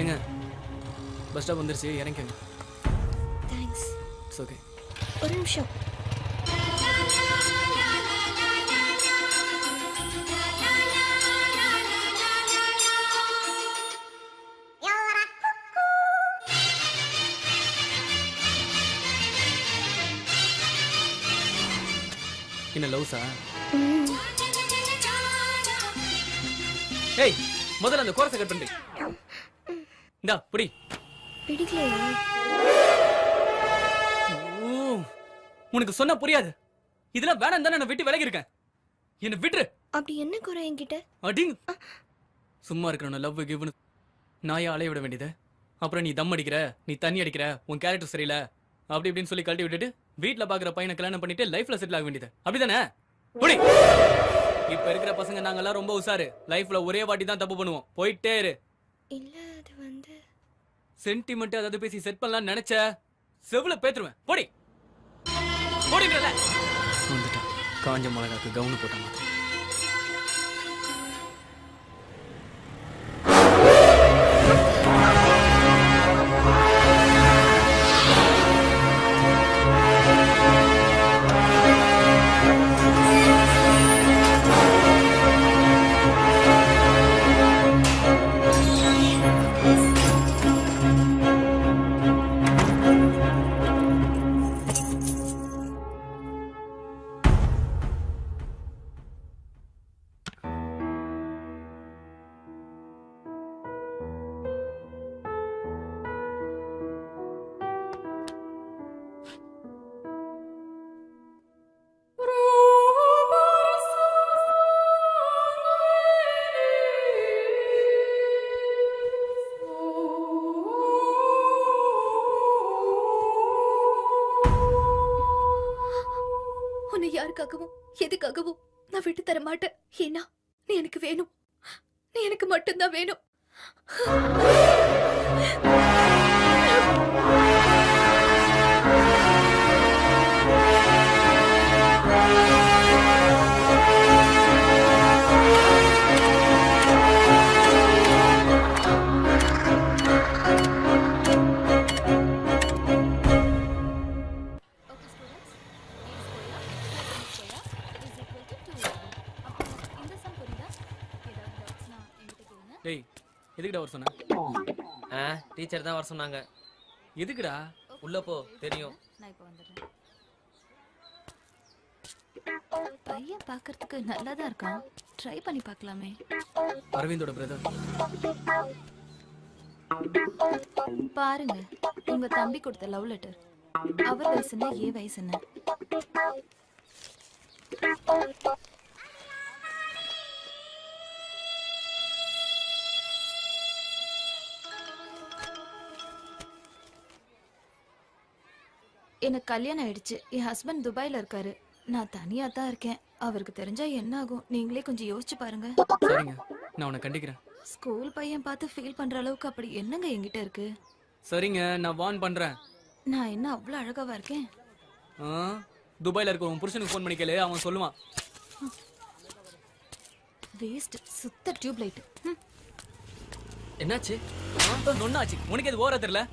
ஏங்க பஸ் ஸ்டாப் வந்துருச்சு, இறங்கிக்கோங்க. தேங்க்ஸ். It's okay. ஒரு நிமிஷம். என்ன லவ்ஸா? ம், ஏய், முதல்ல அந்த கோரஸை கட் பண்ணு. இந்தா புடி. பிடிக்கலையா? ஓ, உனக்கு சொன்னா புரியாது. இதெல்லாம் வேணாம் தானே நான் விட்டு விலகி இருக்கேன். என்ன விட்டுரு. அப்படி என்ன குறை என்கிட்ட? அடிங். சும்மா இருக்கிறவன லவ் கிவ்னு நாயா அலைய விட வேண்டியது. அப்புறம் நீ தம் அடிக்கிற, நீ தண்ணி அடிக்கிற, உன் கேரக்டர் சரியில்லை அப்படி இப்படின்னு சொல்லி கழட்டி விட்டுட்டு வீட்டில் பார்க்குற பையனை கல்யாணம் பண்ணிட்டு லைஃப்ல செட்டில் ஆக வேண்டியது. அப்படிதானே? புடி. இப்ப இருக்கிற பசங்க நாங்கெல்லாம் ரொம்ப உசாரு. லைஃப்ல ஒரே வாட்டி தான் தப்பு பண்ணுவோம். போயிட்டே இரு. இல்ல, அது வந்து சென்டிமெண்ட் அதாவது பேசி செட் பண்ணலாம்னு நினைச்ச செவுல பேத்துருவேன். போடி போடிங்கல. வந்துட்டான் காஞ்ச மிளகாக்கு கவுனு போட்ட மாதிரி. உன்னை யாருக்காகவும் எதுக்காகவும் நான் விட்டு தர மாட்டேன். ஏன்னா நீ எனக்கு வேணும். நீ எனக்கு மட்டும்தான் வேணும். டேய் எதுக்குடா வர சொன்ன? டீச்சர் தான் வர சொன்னாங்க. எதுக்குடா? உள்ள போ, தெரியும். நான் இப்போ வந்துடுறேன். பையன் பார்க்கறதுக்கு நல்லா தான் இருக்கான். ட்ரை பண்ணி பார்க்கலாமே. அரவிந்தோட பிரதர். பாருங்க, உங்க தம்பி கொடுத்த லவ் லெட்டர். அவர் வயசு என்ன, ஏ வயசு என்ன? எனக்கு கல்யாணம் ஆயிடுச்சு. என் ஹஸ்பண்ட் துபாயில இருக்காரு. நான் தனியா தான் இருக்கேன். அவருக்கு தெரிஞ்சா என்ன ஆகும்? நீங்களே கொஞ்சம் யோசிச்சு பாருங்க. சரிங்க, நான் உன்னை கண்டிக்கிறேன். ஸ்கூல் பையன் பார்த்து ஃபீல் பண்ற அளவுக்கு அப்படி என்னங்க என்கிட்ட இருக்கு? சரிங்க, நான் வார்ன் பண்றேன். நான் என்ன அவ்வளவு அழகாவா இருக்கேன்? துபாயில இருக்க உன் புருஷனுக்கு ஃபோன் பண்ணி கேளு, அவன் சொல்லுவான். வேஸ்ட், சுத்த டியூப் லைட். என்னாச்சு? ஒன்னாச்சு. உனக்கு எது ஓர தெரியல?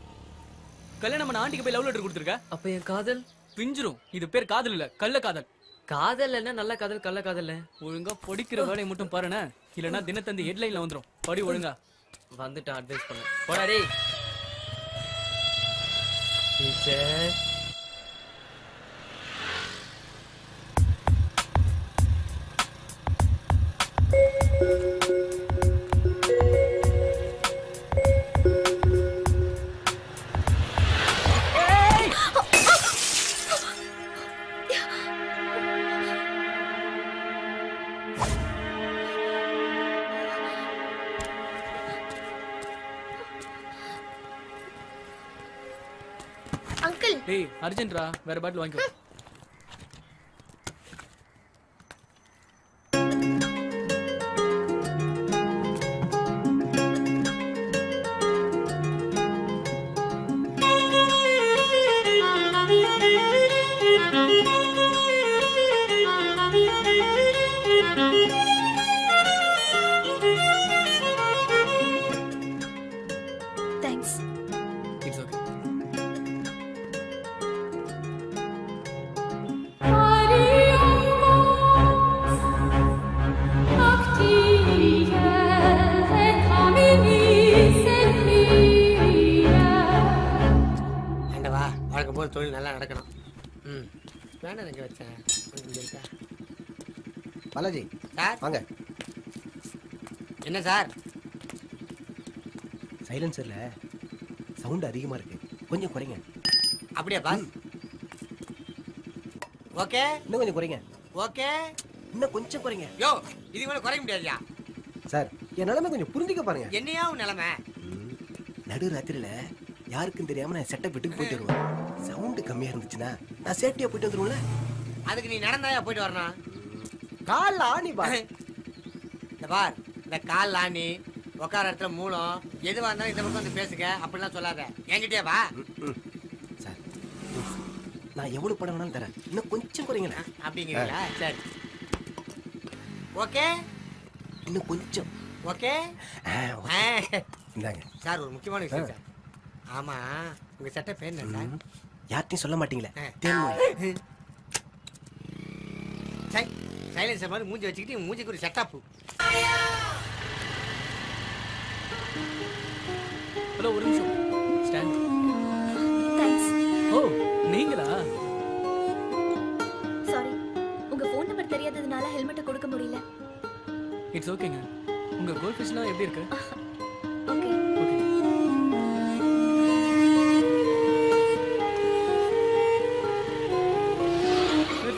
கல்யாணம் பண்ண ஆண்டிக்கு போய் லவ் லெட்டர் கொடுத்துருக்க. அப்ப என் காதல் பிஞ்சிரும். இது பேர் காதல் இல்ல, கள்ள காதல். காதல் என்ன நல்ல காதல் கள்ள காதல்? ஒழுங்கா படிக்கிற வேலையை மட்டும் பாருண்ணே, இல்லைன்னா தினத்தந்தி ஹெட்லைன்ல வந்துடும். படி ஒழுங்கா. வந்துட்டு அட்வைஸ் பண்ண போடா டேய். டீச்சர் அங்கிள் டேய் அர்ஜென்ட்ரா, வேற பாட்டில் வாங்கிக்கோ. தேங்க்ஸ். It's okay. ஆண்டவா, வழக்கம் போல் தொழில் நல்லா நடக்கணும். வேண்டாம் எங்க வச்சேன் இருக்கா பாலாஜி சார்? வாங்க. என்ன சார்? சைலன்சர்ல சவுண்ட் அதிகமா இருக்கு, கொஞ்சம் குறைங்க. அப்படியா பாஸ்? ஓகே, இன்னும் கொஞ்சம் குறைங்க. ஓகே, இன்னும் கொஞ்சம் குறைங்க. யோ இது மேல குறைக்க முடியாதுயா. சார், என் நிலைமை கொஞ்சம் புரிஞ்சுக்க பாருங்க. என்னையா உன் நிலைமை? நடு ராத்திரில யாருக்கும் தெரியாம நான் செட்டப் வீட்டுக்கு போயிட்டு வருவேன். சவுண்ட் கம்மியா இருந்துச்சுன்னா நான் சேஃப்டியா போயிட்டு வந்துருவேன்ல. அதுக்கு நீ நடந்தாயா போயிட்டு வரணும். கால் ஆணி பா. இந்த பார், இந்த கால் ஆணி உட்கார இடத்துல மூலம் எதுவா இருந்தாலும் இந்த பக்கம் வந்து பேசுங்க, அப்படிலாம் சொல்லாத. என்கிட்டயே வா. சார், நான் எவ்வளவு படம் வேணாலும் தரேன், இன்னும் கொஞ்சம் குறைங்களேன். அப்படிங்கிறீங்களா? சரி, ஓகே, இன்னும் கொஞ்சம். ஓகே. இந்தாங்க சார், ஒரு முக்கியமான விஷயம் சார். ஆமா, உங்க சட்டை பேர் என்ன சார்? யார்ட்டையும் சொல்ல மாட்டீங்களே, தேன்மொழி. சைலன்சர் மாதிரி மூஞ்சி வச்சுக்கிட்டு மூஞ்சிக்கு ஒரு செட்டப்பு. ஹலோ, ஒரு நிமிஷம். ஸ்டாண்ட். தேங்க்ஸ். ஓ, நீங்களா? சாரி, உங்க ஃபோன் நம்பர் தெரியாததுனால ஹெல்மெட்டை கொடுக்க முடியல. இட்ஸ் ஓகேங்க. உங்க கோல்ட் ஃபிஷ்லாம் எப்படி இருக்கு? ஓகே. ஓகே.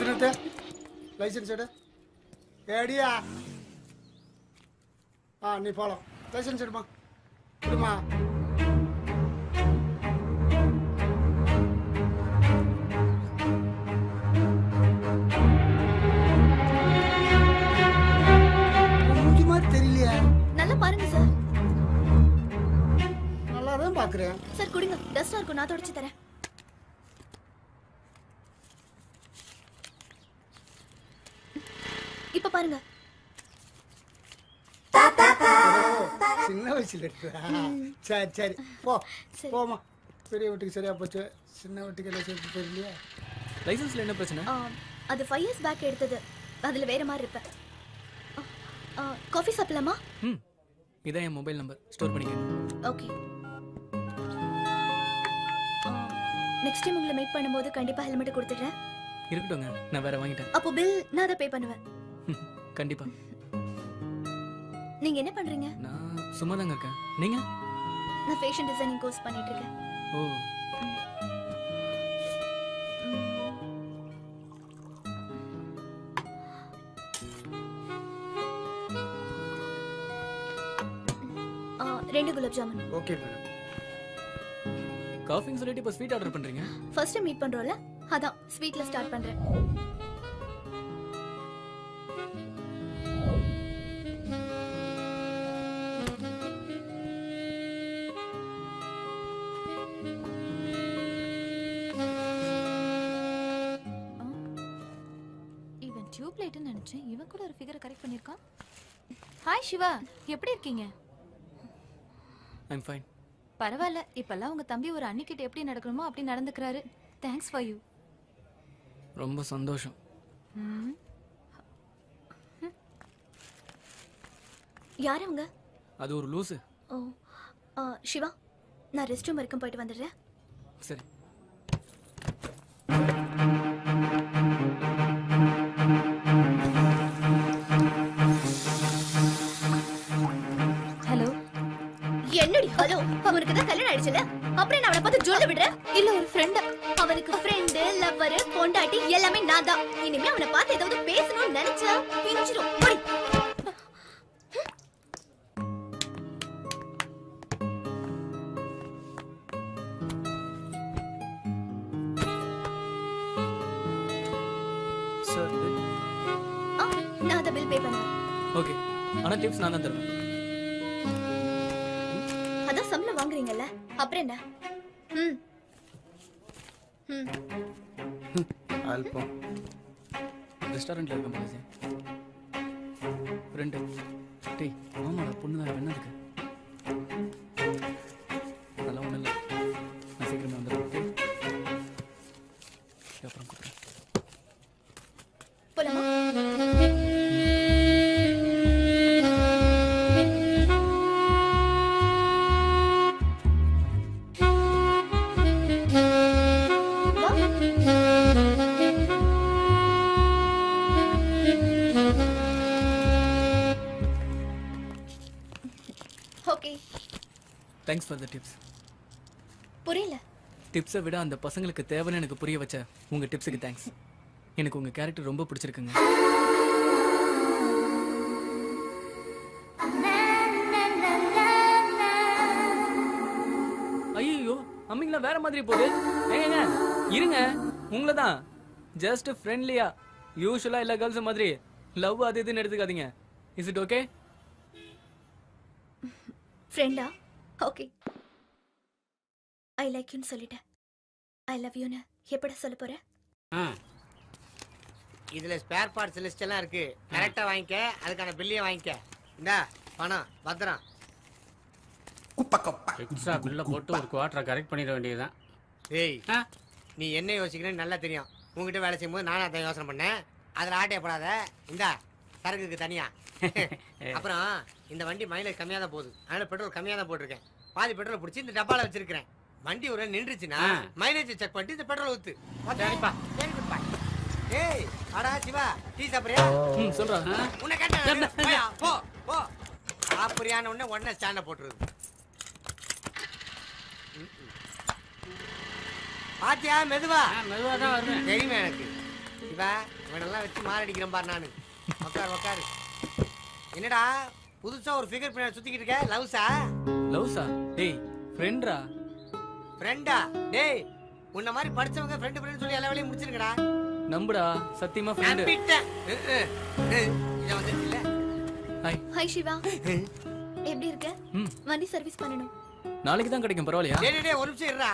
நிறுத்து. லைசன்ஸ் எடு. ஏடியா. நீ போலாம். லைசன்ஸ் எடுமா. எடுமா. மூஞ்சி மாதிரி தெரியலையா? நல்லா பாருங்க சார். நல்லா தான் பாக்குறேன். சார் குடிங்க, டஸ்டா இருக்கும், நான் தொடச்சு தரேன். இப்ப பாருங்க. சின்ன வயசுல இருக்கா? சரி சரி போ. சரி. போமா. பெரிய வீட்டுக்கு சரியா போச்சு, சின்ன வீட்டுக்கு என்ன சேர்த்து தெரியலையா? லைசன்ஸ்ல என்ன பிரச்சனை? அது 5 years பேக் எடுத்தது, அதுல வேற மாதிரி இருப்பேன். காஃபி சாப்பிடலாமா? இதான் என் மொபைல் நம்பர், ஸ்டோர் பண்ணிக்கங்க. ஓகே. நெக்ஸ்ட் டைம் உங்களை மீட் பண்ணும்போது கண்டிப்பா ஹெல்மெட் கொடுத்துடுறேன். இருக்கட்டும்ங்க, நான் வேற வாங்கிட்டேன். அப்போ பில் நான் தான் பே பண்ணுவேன். கண்டிப்பா. நீங்க என்ன பண்றீங்க? நான் சும்மா தாங்க இருக்கேன். நீங்க? நான் ஃபேஷன் டிசைனிங் கோர்ஸ் பண்ணிட்டு இருக்கேன். ஓ, ரெண்டு குலாப் ஜாமுன். Okay madam. காஃபின்னு சொல்லிட்டு இப்போ ஸ்வீட் ஆர்டர் பண்றீங்க? ஃபர்ஸ்ட் மீட் பண்றோம்ல, அதான் ஸ்வீட்ல ஸ்டார்ட் பண்றேன். இவன் டியூப் லைட்னு நினைச்சேன், இவன் கூட ஒரு ஃபிகரை கரெக்ட் பண்ணிருக்கான். ஹாய் சிவா, எப்படி இருக்கீங்க? I'm fine. பரவாயில்ல, இப்பெல்லாம் உங்க தம்பி ஒரு அன்னிக்கிட்ட எப்படி நடக்கணுமோ அப்படி நடந்துக்கிறாரு. Thanks for you. ரொம்ப சந்தோஷம். யார் அவங்க? அது ஒரு லூசு. ஓ, சிவா, நான் ரெஸ்ட் ரூம் வரைக்கும் போயிட்டு வந்துடுறேன். சரி. ஹலோ. என்னடி ஹலோ? அவனுக்கு தான் கல்யாணம் ஆயிடுச்சுல, அப்புறம் நான் அவனை பார்த்து ஜொல்ல விடுறேன். இல்ல, ஒரு ஃப்ரெண்ட். அவனுக்கு ஃப்ரெண்டு, லவ்வர், பொண்டாட்டி எல்லாமே நான் தான். இனிமே அவனை பார்த்து ஏதாவது பேசணும்னு நினைச்சா பிஞ்சிரும். போடி. சார். நான் அதை பில் பே பண்ணுவேன். ஓகே. ஆனா டிப்ஸ் நான் தான் தருவேன். அதான் சம்பளம் வாங்குறீங்கல்ல, அப்புறம் என்ன? ம் ம். அல்பம். ரெஸ்டாரண்ட்ல இருக்க மாதிரி ஃப்ரெண்டு. டேய் ஆமாடா, பொண்ணு தான். என்ன இருக்கு? அதெல்லாம் ஒன்றும் இல்லை. நான் சீக்கிரமே வந்துடுறேன். அப்புறம் கூப்பிட்றேன். போலாமா? Okay. Thanks for the tips. புரியல. டிப்ஸை விட அந்த பசங்களுக்கு தேவைன்னு எனக்கு புரிய வச்ச உங்கள் டிப்ஸுக்கு தேங்க்ஸ். எனக்கு உங்கள் கேரக்டர் ரொம்ப பிடிச்சிருக்குங்க. ஐயோ, அம்மிங்களா வேற மாதிரி போகுது. ஏங்க இருங்க, உங்களை தான். ஜஸ்ட் ஃப்ரெண்ட்லியா, யூஸ்வலாக எல்லா கேர்ள்ஸும் மாதிரி லவ் அது இதுன்னு எடுத்துக்காதீங்க. Is it okay? ஃப்ரெண்டா? ஓகே. ஐ லைக் யூன்னு சொல்லிட்டேன். ஐ லவ் யூன்னு எப்படா சொல்ல போற? இதுல ஸ்பேர் பார்ட்ஸ் லிஸ்ட் எல்லாம் இருக்கு. கரெக்டா வாங்கிக்க, அதுக்கான பில்லையும் வாங்கிக்க. இந்தா பணம் பத்திரம். எக்ஸ்ட்ரா பில்லை போட்டு ஒரு குவார்டரை கரெக்ட் பண்ணிட வேண்டியதுதான். ஏய், நீ என்ன யோசிக்கிறேன்னு நல்லா தெரியும். உங்ககிட்ட வேலை செய்யும்போது நானும் அதான் யோசனை பண்ணேன். அதில் ஆட்டையப்படாத. இந்தா சரக்குக்கு தனியா. அப்புறம் இந்த வண்டி மைலேஜ் கம்மியாக தான் போகுது, அதனால பெட்ரோல் கம்மியாக தான் போட்டிருக்கேன். பாதி பெட்ரோல் பிடிச்சி இந்த டப்பால வச்சிருக்கிறேன். வண்டி ஒரு நின்றுச்சுன்னா மைலேஜ் செக் பண்ணிட்டு இந்த பெட்ரோல் ஊத்து. சரிப்பா, சரி குட்பா. ஏய் அடா சிவா, டீ சாப்பிடுறியா? சொல்கிறேன். உன்னை கேட்டேன். போ போ. சாப்பிடுறியான உடனே ஸ்டாண்டை போட்டுருது. பாத்தியா? மெதுவா மெதுவாக தான் வருவேன். தெரியுமா எனக்கு. சிவா, இவனெல்லாம் வச்சு மாரடிக்கிறேன் பாரு நானு. உட்காரு உட்காரு. என்னடா புதுசா ஒரு ஃபிகர் பின்னாடி சுத்திக்கிட்டு இருக்க? லவ்ஸா? லவ்ஸா? டேய் ஃப்ரெண்ட்ரா. ஃப்ரெண்டா? டேய், உன்ன மாதிரி படிச்சவங்க ஃப்ரெண்ட் ஃப்ரெண்ட் சொல்லி எல்லா வேலையும் முடிச்சிருக்கடா. நம்புடா, சத்தியமா ஃப்ரெண்ட். நம்பிட்டேன். இத வந்துச்சு இல்ல. ஹாய். ஹாய் சிவா. எப்படி இருக்க? வண்டி சர்வீஸ் பண்ணனும். நாளைக்கு தான் கிடைக்கும், பரவாயில்லையா? டேய் டேய், ஒரு நிமிஷம் இருடா.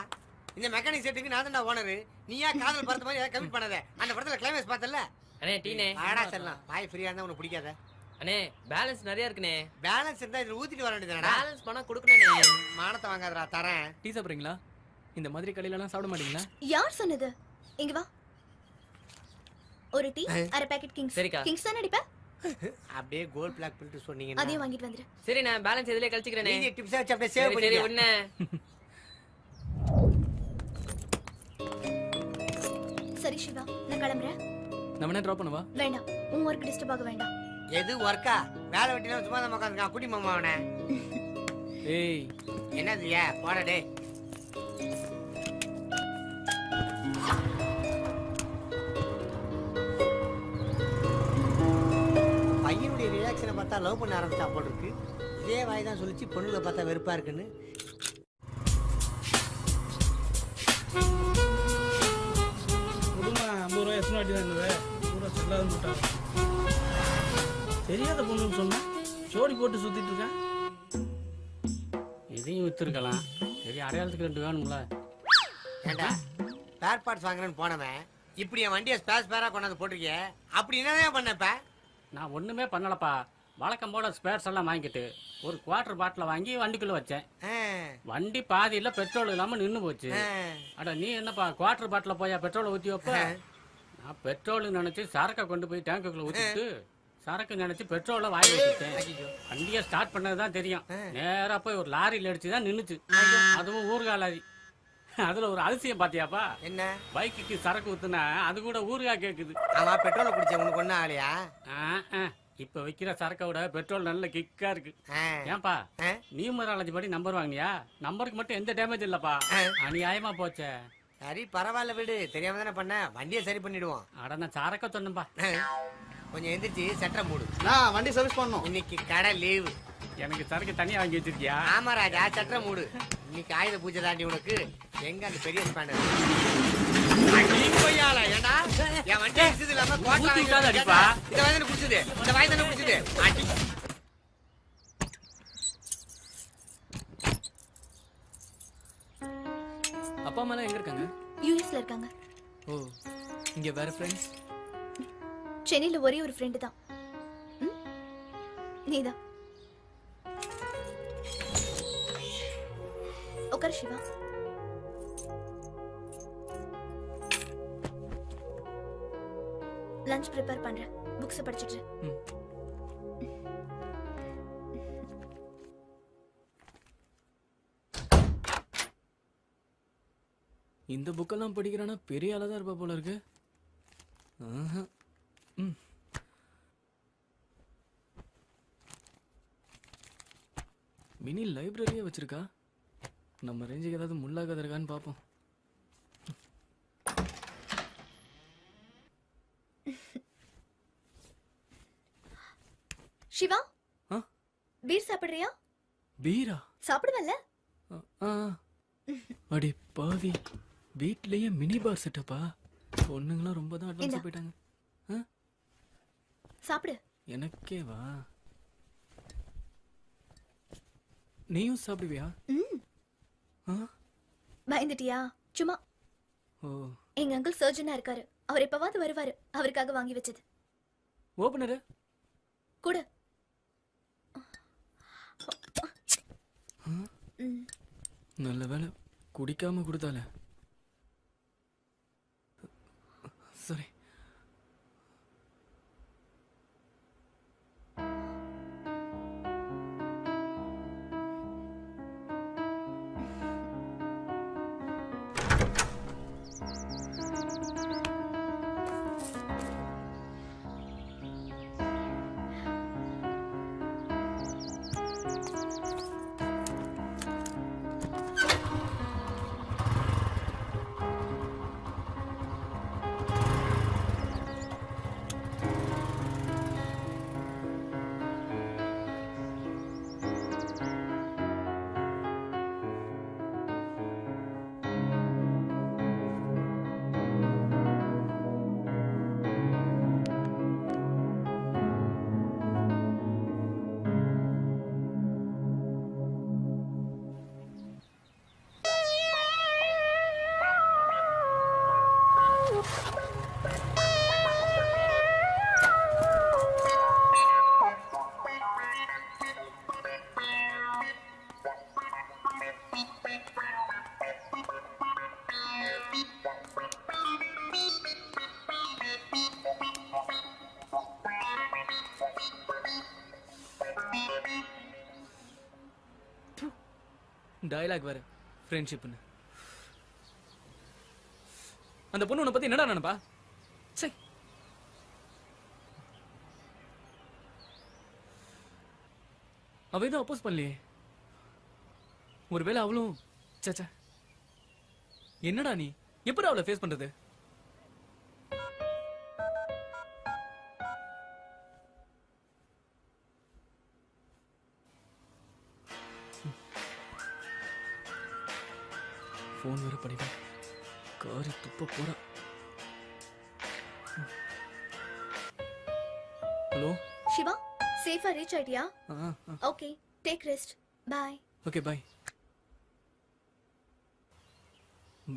இந்த மெக்கானிக் செட்டுக்கு நான் தான் ஓனர். நீயா காதல் பார்த்த மாதிரி ஏதாவது கமிட் பண்ணாத. அந்த படத்துல கிளைமேக்ஸ் பார்த்தல? அண்ணே டீனே. ஆடா செல்லாம். பாய் ஃப்ரீயா இருந்தா உனக்கு பிடிக்காத. அண்ணே பேலன்ஸ் நிறைய இருக்குண்ணே. பேலன்ஸ் இருந்தா இதுல ஊத்திட்டு வர வேண்டியதுதானடா. பேலன்ஸ் பண்ணா கொடுக்கணுண்ணே. மானத்தை வாங்காதடா, தரேன். டீ சாப்பிட்றீங்களா? இந்த மாதிரி கடையிலலாம் சாப்பிட மாட்டீங்களா? யார் சொன்னது? இங்க வா. ஒரு டீ, அரை பாக்கெட் கிங்ஸ். சரிக்கா. கிங்ஸ் தான அடிப்ப? அப்படியே கோல்ட் பிளாக் பில்ட் சொன்னீங்க. அதையும் வாங்கிட்டு வந்துரு. சரி, நான் பேலன்ஸ் இதுலயே கழிச்சுக்கிறேனே. நீங்க டிப்ஸ் வச்சு அப்படியே சேவ் சரி பண்ணி. உன்ன. சரி சிவா, நான் கிளம்புறேன். நம்ம என்ன ட்ராப் பண்ணவா? வேண்டாம், உன் ஒர்க் டிஸ்டர்ப் ஆக வேண்டாம். எது ஒர்க்கா? வேலை வெட்டினா சும்மா தான் உட்காந்துருக்கான். குடி மாமா அவனை. ஏய் என்னது? போடா டே. பையனுடைய ரியாக்ஷனை பார்த்தா லவ் பண்ண ஆரம்பிச்சா போல் இருக்கு. இதே வாய் தான் சொல்லிச்சு பொண்ணுங்களை பார்த்தா வெறுப்பா இருக்குன்னு. கொடுமா 50 ரூபாய் எத்தனை வாட்டி தான் இருந்தது? கூட சொல்லாத மாட்டான். தெரியாத பொண்ணுன்னு சொன்னா ஜோடி போட்டு சுத்திட்டு இருக்கேன். இதையும் வித்துருக்கலாம். சரி, அடையாளத்துக்கு 2 வேணும்ல. ஏண்டா ஸ்பேர் பார்ட்ஸ் வாங்குறேன்னு போனவன் இப்படி என் வண்டியை ஸ்பேர் ஸ்பேரா கொண்டாந்து போட்டிருக்கே. அப்படி என்னதான் பண்ணப்ப? நான் ஒண்ணுமே பண்ணலப்பா. வழக்கம் போல ஸ்பேர்ஸ் எல்லாம் வாங்கிட்டு ஒரு குவார்டர் பாட்டில் வாங்கி வண்டிக்குள்ள வச்சேன். ஆ, வண்டி பாதியில பெட்ரோல் இல்லாம நின்னு போச்சு. ஆ. அட நீ என்னப்பா குவார்டர் பாட்டில் போயா பெட்ரோலை ஊத்தி வைப்ப? நான் பெட்ரோல் நினைச்சு சரக்கை கொண்டு போய் டேங்குக்குள்ள ஊத்திட்டு சரக்கு நினைச்சு பெட்ரோலை வாங்கி வச்சுட்டேன். வண்டியை ஸ்டார்ட் பண்ணதுதான் தெரியும். நேரா போய் ஒரு லாரியில் அடிச்சு தான் நின்னுச்சு. அதுவும் ஊறுகாய் லாரி. அதுல ஒரு அதிசயம் பாத்தியாப்பா? என்ன? பைக்குக்கு சரக்கு ஊத்துனா அது கூட ஊறுகாய் கேக்குது. ஆமா, பெட்ரோல் குடிச்ச உனக்கு ஒன்னும் ஆகலையா? இப்ப வைக்கிற சரக்கை விட பெட்ரோல் நல்ல கிக்கா இருக்கு. ஆ. ஏன்பா ஆ? நியூமராலஜி படி நம்பர் வாங்கினியா? நம்பருக்கு மட்டும் எந்த டேமேஜ் இல்லப்பா. அநியாயமா போச்சே. சரி பரவாயில்ல விடு, தெரியாம தானே பண்ண, வண்டியை சரி பண்ணிடுவோம். அட நான் சரக்க சொன்னேன்பா. கொஞ்சம் எந்திரிச்சு சட்டை மூடு. நான் வண்டி சர்வீஸ் பண்ணணும். இன்னைக்கு கடை லீவு. எனக்கு சரக்கு தனியா வாங்கி வச்சிருக்கியா? ஆமா ராஜா, சட்டை மூடு. இன்னைக்கு ஆயுத பூஜை தாண்டி உனக்கு. எங்க அந்த பெரிய ஸ்பேனர்? ஏண்டா என் வண்டி அடிச்சது இல்லாம ஊத்தி விட்டாத அடிப்பா. இந்த வயதான குடிச்சது, இந்த வயதான குடிச்சது. அடி. அப்பா அம்மா எங்க இருக்காங்க? யூஎஸ்ல இருக்காங்க. ஓ, இங்க வேற ஃப்ரெண்ட்ஸ்? சென்னையில ஒரே ஒரு ஃப்ரெண்டு தான். நீதான். உட்கார் சிவா. லஞ்ச் ப்ரிப்பேர் பண்றேன். புக்ஸ் படிச்சிட்டு. இந்த புக்கெல்லாம் படிக்கிறானா பெரிய ஆளா தான் இருப்பா போல இருக்கு. ஆஹா. ம். மினி லைப்ரரியே வச்சிருக்கா. நம்ம ரேஞ்சுக்கு ஏதாவது முள்ளாகாத இருக்கான்னு பார்ப்போம். சிவா, பீர் சாப்பிடுறியா? பீரா? சாப்பிடுவல்ல? அடி பாவி, வீட்லயே மினி பார் செட்டப்பா. பொண்ணுங்களாம் ரொம்ப தான் அட்வான்ஸ் போயிட்டாங்க. சாப்பிடு. எனக்கே வா. நீயும் சாப்பிடுவியா? பயந்துட்டியா? சும்மா. ஓ, எங்க அங்கிள் சர்ஜனா இருக்காரு. அவர் எப்பவாவது வருவாரு. அவருக்காக வாங்கி வச்சது. ஓபனரு கூட. நல்ல வேலை குடிக்காம கொடுத்தால. சரி. டயலாக் வேற ஃப்ரெண்ட்ஷிப்னு. அந்த பொண்ணு உன்னை பத்தி என்னடா நினைப்பா? சரி, அவ எதுவும் அப்போஸ் பண்ணலையே. ஒருவேளை அவளும் சச்சா. என்னடா நீ எப்படி அவளை ஃபேஸ் பண்றது? ஃபோன் வேற படிப்பா. காரி துப்ப போறா. ஹலோ சிவா, சேஃபா ரீச் ஆயிட்டியா? Okay, take rest. Bye. Okay bye.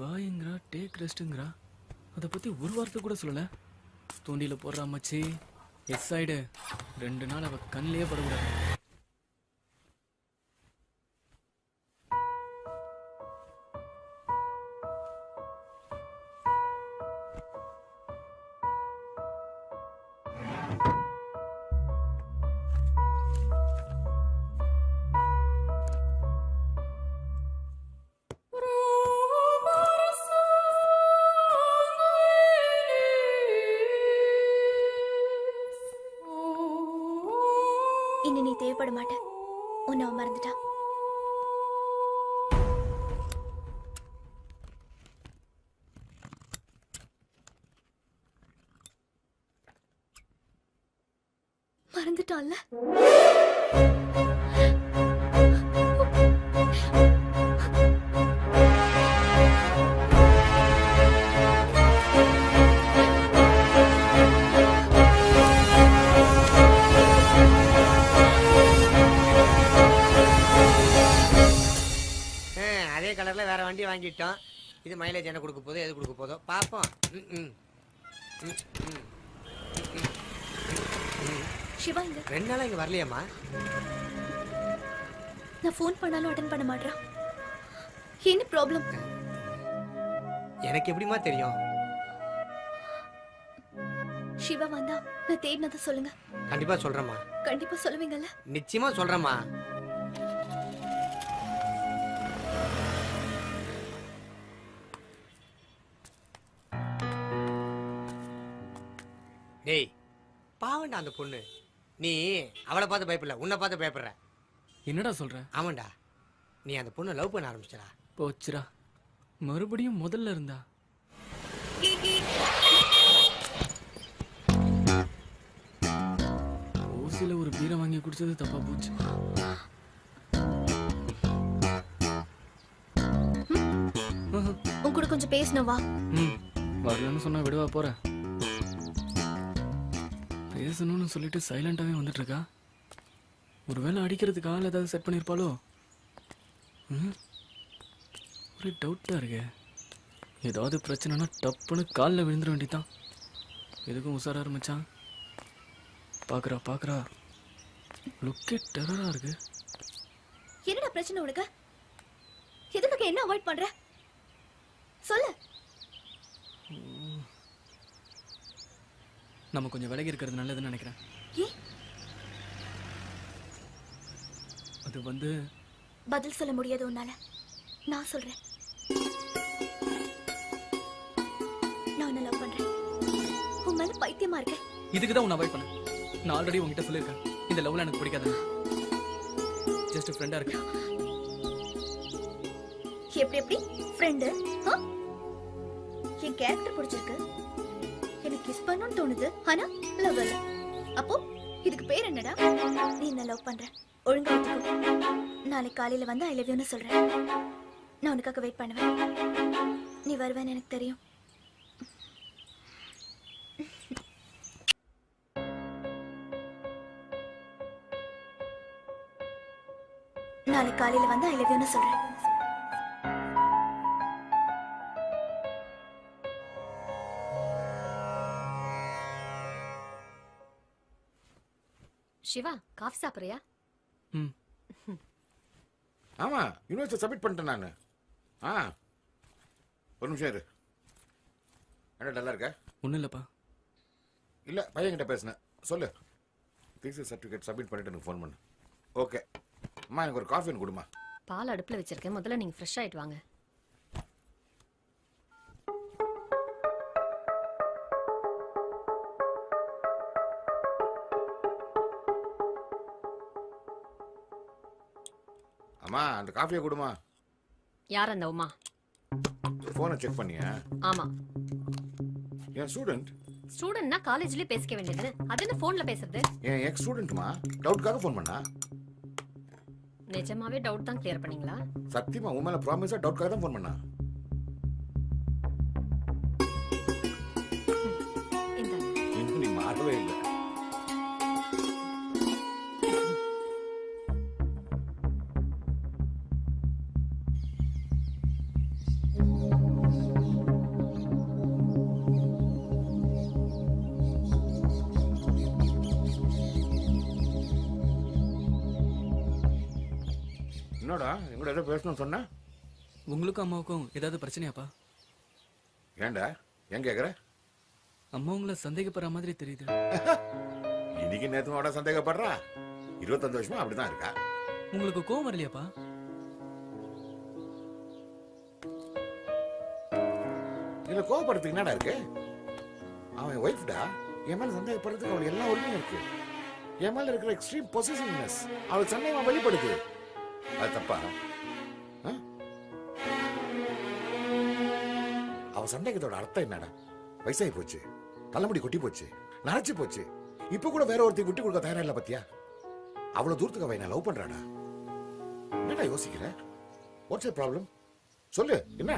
பாய்ங்கிறா, டேக் ரெஸ்ட்டுங்கிறா. அதை பத்தி ஒரு வார்த்தை கூட சொல்லல. தூண்டில போடுறா மச்சி. எஸ் சைடு 2 நாள் அவ கண்ணிலே படக்கூடாது. இனி நீ தேவைப்பட மாட்ட. உன்னை அவன் மறந்துட்டான். மறந்துட்டான்ல? அதே கலர்ல வேற வண்டி வாங்கிட்டோம். இது மைலேஜ் என்ன கொடுக்க போதோ எது கொடுக்க போதோ பார்ப்போம். சிவா இங்க 2 நாளா இங்க வரலையாம்மா? நான் ஃபோன் பண்ணாலும் அட்டென்ட் பண்ண மாட்டேறான். என்ன ப்ராப்ளம்? எனக்கு எப்படிமா தெரியும்? சிவா வந்தா நான் தேடினதை சொல்லுங்க. கண்டிப்பா சொல்றேம்மா. கண்டிப்பா சொல்லுவீங்கல்ல? நிச்சயமா சொல்றேம்மா. டேய் பாவண்டா அந்த பொண்ணு. நீ அவளை பார்த்து பயப்படல, உன்னை பார்த்து பயப்படுற. என்னடா சொல்ற? ஆமாண்டா, நீ அந்த பொண்ணை லவ் பண்ண ஆரம்பிச்சடா. போச்சுடா, மறுபடியும் முதல்ல இருந்தா. ஓசில ஒரு பீரை வாங்கி குடிச்சது தப்பா போச்சு. உன் கூட கொஞ்சம் பேசணும் வா. வரலன்னு சொன்னா விடுவா போற? பேசணும்னு சொல்லிட்டு சைலண்டாவே வந்துட்டு இருக்கா. ஒருவேளை அடிக்கிறதுக்கு ஆள் ஏதாவது செட் பண்ணிருப்பாளோ? ஒரு டவுட்டா இருக்கு. ஏதாவது பிரச்சனைனா டப்புன்னு காலில் விழுந்துட வேண்டியதான். எதுக்கும் உசாரா ஆரம்பிச்சான். பாக்குறா லுக்கே டெரரா இருக்கு. என்னடா பிரச்சனை உனக்கு? எதுக்கு என்ன அவாய்ட் பண்ற? சொல்லு. நம்ம கொஞ்சம் விலகி இருக்கிறது நல்லதுன்னு நினைக்கிறேன். அது வந்து பதில் சொல்ல முடியாது உன்னால. நான் சொல்றேன். நான் உன்னை லவ் பண்றேன். உன் மேல பைத்தியமா இருக்கேன். இதுக்கு தான் உன்னை அவாய்ட் பண்ணேன். நான் ஆல்ரெடி உங்ககிட்ட சொல்லியிருக்கேன், இந்த லவ்ல எனக்கு பிடிக்காது. ஜஸ்ட் ஃப்ரெண்டா இருக்கு. எப்படி ஃப்ரெண்டு? என் கேரக்டர் பிடிச்சிருக்கு, எனக்கு கிஸ் பண்ணணும்னு தோணுது, ஆனா லவ் இல்ல. அப்போ இதுக்கு பேர் என்னடா? நீ என்ன லவ் பண்ற, ஒழுங்கா எடுத்துக்கோ. நாளைக்கு காலையில வந்து ஐ லவ் யூன்னு சொல்றேன். நான் உனக்காக வெயிட் பண்ணுவேன். நீ வருவேன்னு எனக்கு தெரியும். நாளைக்கு காலையில வந்து ஐ லவ் யூன்னு சொல்றேன். சிவா, காஃபி சாப்பிடுறியா? ஆமா, யூனிவர்சிட்டி சப்மிட் பண்ணிட்டேன் நான். ஒரு நிமிஷம் இரு. என்ன டல்லா இருக்க? ஒன்றும் இல்லைப்பா. இல்லை, பையன்கிட்ட பேசினேன். சொல்லு. தீசிஸ் சர்டிஃபிகேட் சப்மிட் பண்ணிட்டு எனக்கு ஃபோன் பண்ணு. ஓகே அம்மா, எனக்கு ஒரு காஃபி ஒன்று கொடுமா. பால் அடுப்புல வச்சிருக்கேன், முதல்ல நீங்க ஃப்ரெஷ் ஆயிட்டு வாங்க. அம்மா, அந்த காஃபியை கொடுமா. யார் அந்த உமா? ஃபோனை செக் பண்ணியா? ஆமா. என் ஸ்டூடெண்ட். ஸ்டூடெண்ட்னா காலேஜ்லயே பேசிக்க வேண்டியது, அது என்ன போன்ல பேசுறது? என் எக்ஸ் ஸ்டூடெண்ட்மா, டவுட்காக ஃபோன் பண்ணா. நிஜமாவே டவுட் தான் கிளியர் பண்ணீங்களா? சத்தியமா உன் மேல ப்ராமிஸா டவுட்காக தான் ஃபோன் பண்ணா. இன்னும் நீ மாறவே இல்லை. என்னடா எங்கூட ஏதோ பேசணும்னு சொன்ன? உங்களுக்கும் அம்மாவுக்கும் ஏதாவது பிரச்சனையாப்பா? ஏன்டா ஏன் கேக்குற? அம்மா உங்களை சந்தேகப்படுற மாதிரி தெரியுது. இன்னைக்கு நேத்து சந்தேகப்படுறா? 25 வருஷமா அப்படிதான் இருக்கா. உங்களுக்கு கோவம் வரலையாப்பா? இதுல கோவப்படுறதுக்கு என்னடா இருக்கு? அவன் ஒய்ஃப்டா, என் மேல சந்தேகப்படுறதுக்கு அவளுக்கு எல்லா உரிமையும் இருக்கு. என் மேல இருக்கிற எக்ஸ்ட்ரீம் பொசிஷன்னஸ் அவளுக்கு சந்தேகமா வெளிப்படுது. அது தப்பா? அவ சந்தேகத்தோட அர்த்தம் என்னடா? வயசாகி போச்சு, தலைமுடி கொட்டி போச்சு, நரைச்சு போச்சு, இப்ப கூட வேற ஒருத்தையும் விட்டு கொடுக்க தயாரா இல்ல பத்தியா? அவ்வளவு தூரத்துக்கு அவ என்ன லவ் பண்றாடா. என்னடா யோசிக்கிற? What's the problem? சொல்லு என்ன?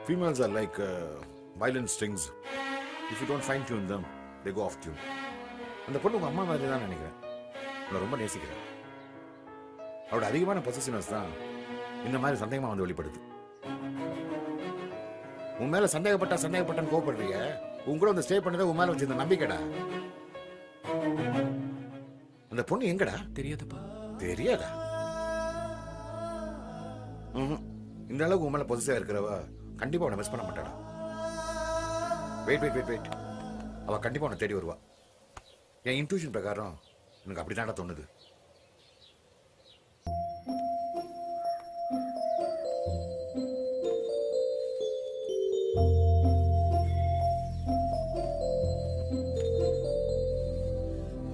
Females are like violin strings. If you don't fine tune them, they go off tune. அந்த பொண்ணு உங்க அம்மா மாதிரி தான் நினைக்கிறேன். உன்னை ரொம்ப நேசிக்கிறேன். அவரோட அதிகமான பொசிஷனஸ் தான் இந்த மாதிரி சந்தேகமா வந்து வெளிப்படுது. உன் மேல சந்தேகப்பட்டான்னு கோவப்படுறீங்க. உன் கூட வந்து ஸ்டே பண்ணதை உன் மேல வச்சிருந்த நம்பிக்கைடா. அந்த பொண்ணு எங்கடா? தெரியாதுப்பா. தெரியாதா? இந்த அளவுக்கு உன் மேல பொசிஷனா இருக்கிறவ கண்டிப்பா உன்னை மிஸ் பண்ண மாட்டாடா. வெயிட், அவ கண்டிப்பா உன்னை தேடி வருவா. என் இன்ட்யூஷன் பிரகாரம் எனக்கு அப்படிதான்டா தோணுது.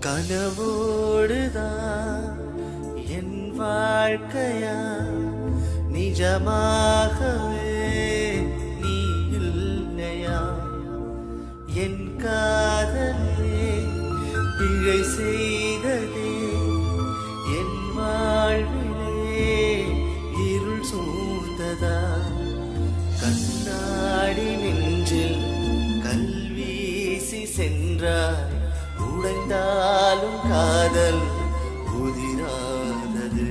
கனவோடுதான் என் வாழ்க்கையா, நிஜமாகவே நீ இல்லையா? என் காதலே பிழை செய்ததே, என் வாழ்விலே இருள் சூழ்ந்ததா? கண்ணாடி நெஞ்சில் கல்வீசி சென்றாய், உடைந்தாலும் காதல் உதிராதது.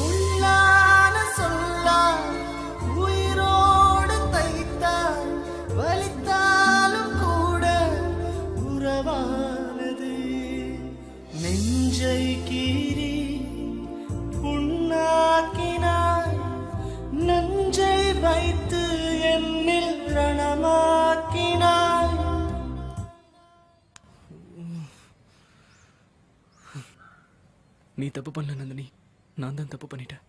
உள்ளான சொல்லா உயிரோடு தைத்தால், வலித்தாலும் கூட உறவானது. நெஞ்சை கீறி புண்ணாக்கினாய், நெஞ்சை வைத்து என்னில் ரணமாக்கினாய். நீ தப்பு பண்ணல நந்தினி, நான் தான் தப்பு பண்ணிட்டேன்.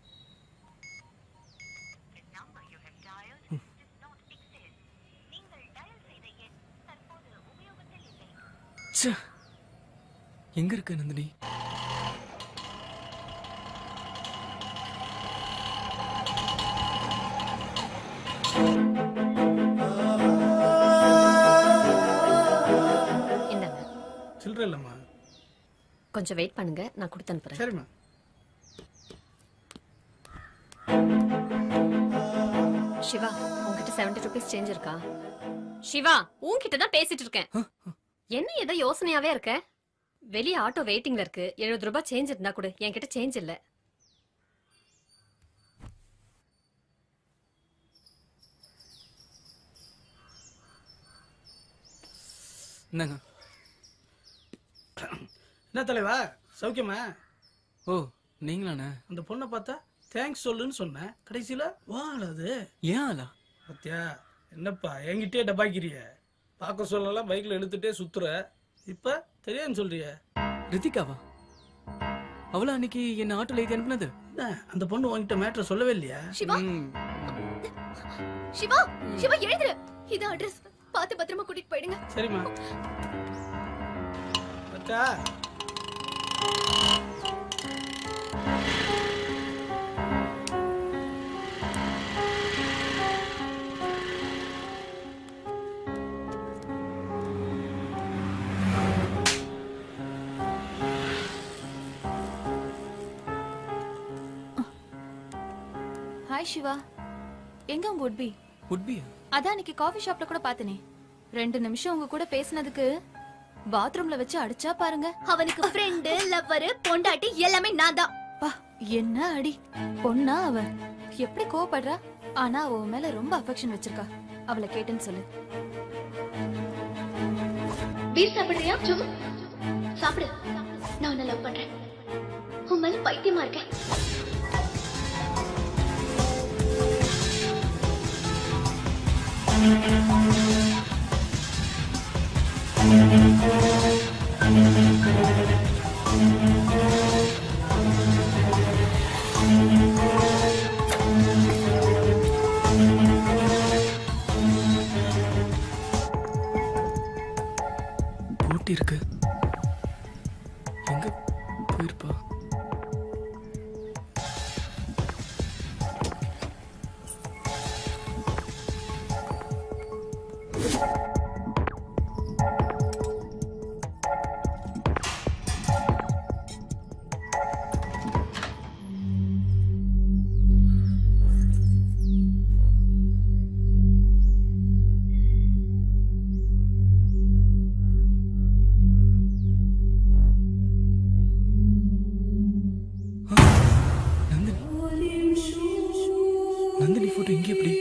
எங்க இருக்க நந்தினி? இந்தாங்க. சில்லற இல்லம்மா. கொஞ்சம் வெயிட் பண்ணுங்க, நான் கொடுத்து அனுப்புறேன். சரிம்மா. சிவா, உன்கிட்ட 70 rupees சேஞ்ச் இருக்கா? சிவா, உன்கிட்ட தான் பேசிட்டு இருக்கேன். என்ன ஏதோ யோசனையாவே இருக்க? வெளிய ஆட்டோ வெயிட்டிங்ல இருக்கு. 70 ரூபாய் சேஞ்ச் இருந்தா கொடு. என்கிட்ட சேஞ்ச் இல்ல. என்னங்க? என்ன தலைவா, சௌக்கியமா? ஓ, நீங்களாண்ணே? அந்த பொண்ணை பார்த்தா தேங்க்ஸ் சொல்லுன்னு சொன்னேன், கடைசியில வாழது. ஏன் ஆளா? பத்தியா என்னப்பா என்கிட்டே டபாக்கிறிய? பார்க்க சொல்லலாம் பைக்ல எடுத்துட்டே சுத்துற, இப்ப தெரியாதுன்னு சொல்றிய? ரித்திகாவா? அவளா அன்னைக்கு என்ன ஆட்டோல ஏத்தி அனுப்புனது? அந்த பொண்ணு உன்கிட்ட மேட்டர் சொல்லவே இல்லையா? சிவா, சிவா, சிவா எழுதுற. இது அட்ரஸ், பார்த்து பத்திரமா கூட்டிட்டு போயிடுங்க. சரிம்மா. அக்கா, ஹாய் சிவா, எங்க உங்க உட்பி? உட்பியா? அதான் இன்னைக்கு காஃபி ஷாப்ல கூட பார்த்தனே. 2 நிமிஷம் உங்க கூட பேசினதுக்கு பாத்ரூம்ல வச்சு அடிச்சா பாருங்க. அவனுக்கு ஃப்ரெண்டு, லவ்வர், பொண்டாட்டி எல்லாமே நான் தான். என்ன அடி பொண்ணா அவ? எப்படி கோவப்படுறா? ஆனா அவ உன் மேல ரொம்ப அஃபெக்ஷன் வச்சிருக்கா. அவளை கேட்டேன்னு சொல்லு. பீர் சாப்பிடுறியா? சும்மா சாப்பிடு. நான் உன்னை லவ் பண்றேன். உன் மேல பைத்தியமா இருக்கேன். போட்டி இருக்கு. எங்க போயிருப்பா? நந்தினி போட்டோ இங்கே எப்படி?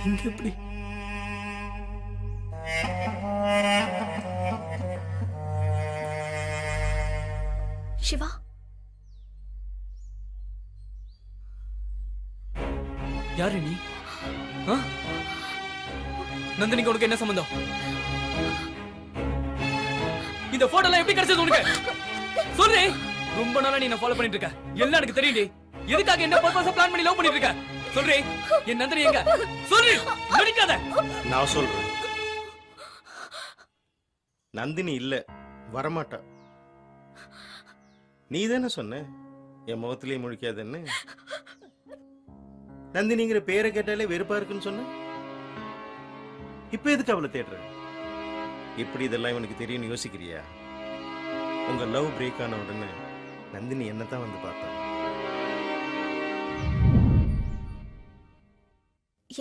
இங்க எப்படி? சிவா, யாரு நீ? ஆ? நந்தினிக்கு உனக்கு என்ன சம்பந்தம்? இந்த போட்டோலாம் எப்படி கிடைச்சது உனக்கு? சொல்லு. ரொம்ப நாளா நீ என்ன ஃபாலோ பண்ணிட்டு இருக்க. எல்லாம் எனக்கு தெரியும்டி. எதுக்காக என்ன பர்பஸா பிளான் பண்ணி லவ் பண்ணிட்டு இருக்க? சொல்றே. என் நந்தினி எங்க? சொல்லு. நடிக்காத. நான் சொல்றேன். நந்தினி இல்ல, வரமாட்டா. நீ தானே சொன்ன என் முகத்திலேயே முழிக்காதன்னு. நந்தினிங்கிற பேரை கேட்டாலே வெறுப்பா இருக்குன்னு சொன்ன. இப்ப எதுக்கு அவளை தேடுற? எப்படி இதெல்லாம் இவனுக்கு தெரியும்னு யோசிக்கிறியா? உங்க லவ் பிரேக் ஆன உடனே நந்தினி என்னதான் வந்து பார்த்தா.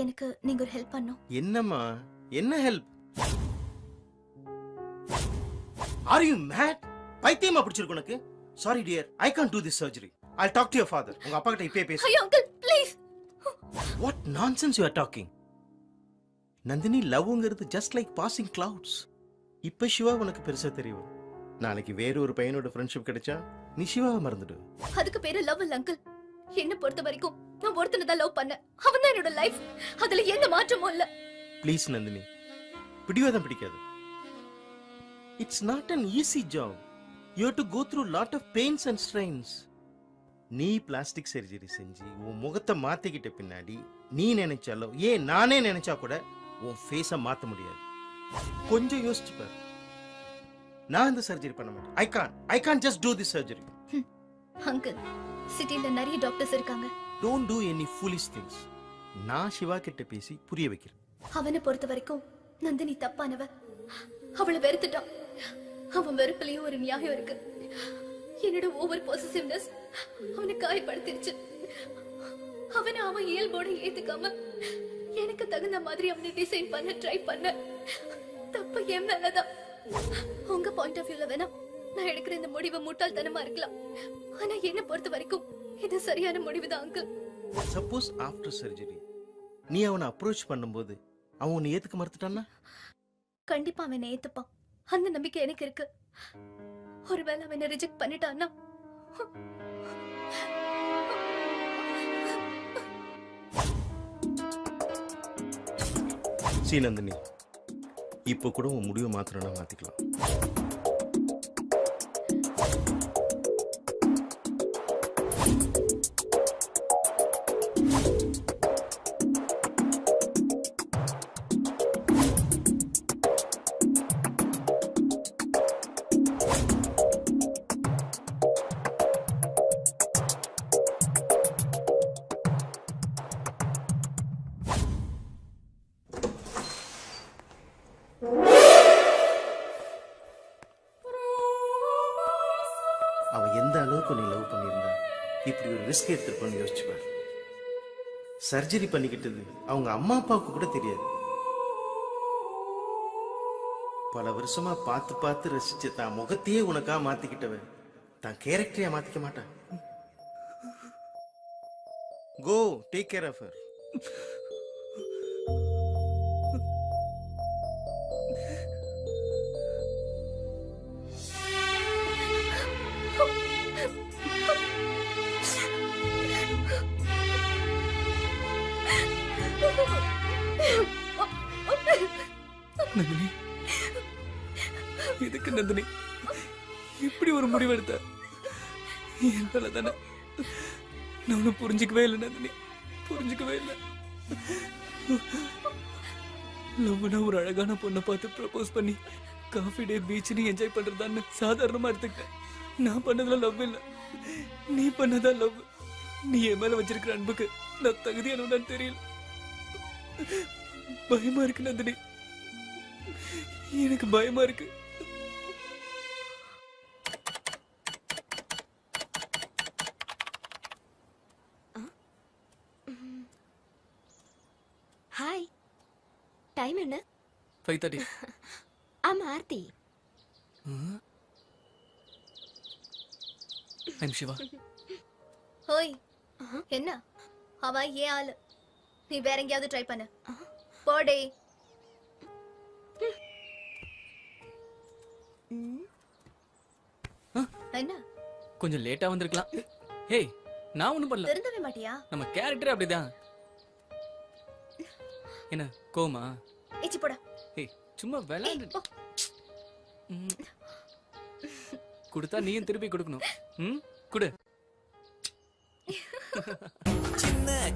எனக்கு நீங்க ஒரு ஹெல்ப் பண்ணும். என்னம்மா? என்ன ஹெல்ப்? Are you mat? பைத்தியமா பிடிச்சிருக்கு உனக்கு? Sorry dear, I can't to this surgery. I'll talk to your father. உங்க அப்பா கிட்ட இப்பே பேசு. ஐயோ uncle please. What nonsense you are talking? Nandini, லவ்ங்கிறது just like passing clouds. இப்ப சிவா உனக்கு பெருசா தெரியும். நாளைக்கு வேற ஒரு பையனோட ஃப்ரெண்ட்ஷிப் கிடைச்சா நீ சிவாவை மறந்துடு. அதுக்கு பேரு லவ் இல்ல அங்கிள். என்ன பொறுத்த வரைக்கும் நான் ஒருத்தனை தான் லவ் பண்ணேன். அவன் தான் என்னோட லைஃப். அதுல எந்த மாற்றமும் இல்ல. ப்ளீஸ் நந்தினி, பிடிவாதம் பிடிக்காது. It's not an easy job. You have to go through lot of pains and strains. நீ பிளாஸ்டிக் சர்ஜரி செஞ்சு உன் முகத்தை மாத்திக்கிட்ட பின்னாடி நீ நினைச்சாலோ நானே நினைச்சா கூட உன் ஃபேஸை மாத்த முடியாது. கொஞ்சம் யோசிச்சு பாரு. நான் இந்த சர்ஜரி பண்ண மாட்டேன். I can't just do this surgery. Uncle, சிட்டில நிறைய டாக்டர்ஸ் இருக்காங்க. Don't do any foolish things. நான் சிவா கிட்ட பேசி புரிய வைக்கிறேன். அவனை பொறுத்த வரைக்கும் நந்தினி தப்பானவ. அவளை வெறுத்துட்டான். அவன் வெறுப்புலயும் ஒரு நியாயம் இருக்கு. என்னோட ஓவர் பொசசிவ்னஸ் அவனை காயப்படுத்திருச்சு. அவன் இயல்போட ஏத்துக்காம எனக்கு தகுந்த மாதிரி அவனை டிசைன் பண்ண ட்ரை பண்ண. தப்பு என் மேலதான். உங்க பாயிண்ட் ஆஃப் வியூல வேணா நான் எடுக்கிற இந்த முடிவு முட்டாள்தனமா இருக்கலாம். ஆனா என்ன பொறுத்த வரைக்கும் இது சரியான முடிவுதான் அங்கிள். சப்போஸ் ஆஃப்டர் சர்ஜரி நீ அவனை அப்ரோச் பண்ணும்போது அவன் உன்னை ஏத்துக்க மறுத்துட்டான்னா? கண்டிப்பா அவனை ஏத்துப்பான். அந்த நம்பிக்கை எனக்கு இருக்கு. ஒருவேளை அவனை ரிஜெக்ட் பண்ணிட்டான்னா சீனந்தினி, இப்போ கூட உன் முடிவை மாத்திரனா மாத்திக்கலாம். அவ எந்த அளவுக்கு நீ லவ் பண்ணியிருந்தா இப்படி ஒரு ரிஸ்க் எடுத்துருப்போன்னு யோசிச்சுப்பார். சர்ஜரி பண்ணிக்கிட்டது அவங்க அம்மா அப்பாவுக்கு கூட தெரியாது. பல வருஷமா பார்த்து பார்த்து ரசிச்ச தான் முகத்தையே உனக்கா மாத்திக்கிட்டவன் தான் கேரக்டரையா மாத்திக்க மாட்டான். Go take care of her. Nandini, எதுக்கு நந்தினி இப்படி ஒரு முடிவு எடுத்த? என்னால தானே. நான் ஒன்னும் புரிஞ்சுக்கவே இல்லை நந்தினி, புரிஞ்சுக்கவே இல்லை. லவ்னா ஒரு அழகான பொண்ணை பார்த்து ப்ரப்போஸ் பண்ணி காஃபி டே பீச்னு என்ஜாய் பண்றதான்னு சாதாரணமா எடுத்துக்கிட்டேன். நான் பண்ணதுல லவ் இல்லை, நீ பண்ணதா லவ். நீ என் மேல வச்சிருக்கிற அன்புக்கு நான் தகுதியானவனான்னு தெரியல. பயமா இருக்கு நந்தினி, எனக்கு பயமா இருக்கு. ஹாய், டைம் என்ன? 5:30. ஆமா ஆர்த்தி. ஐம் சிவா. ஹோய், என்ன அவ ஏன் ஆளு? நீ வேற எங்கேயாவது ட்ரை பண்ணு. போடே. என்ன கொஞ்சம் லேட்டா வந்திருக்கலாம். ஹேய், நான் ஒண்ணும் பண்ணல. திருந்தவே மாட்டியா? நம்ம கேரக்டர் அப்படிதான். என்ன கோமா? ஏச்சி போடா. ஏய், சும்மா விளையாடு. கொடுத்தா நீயும் திருப்பி கொடுக்கணும். குடு. சின்ன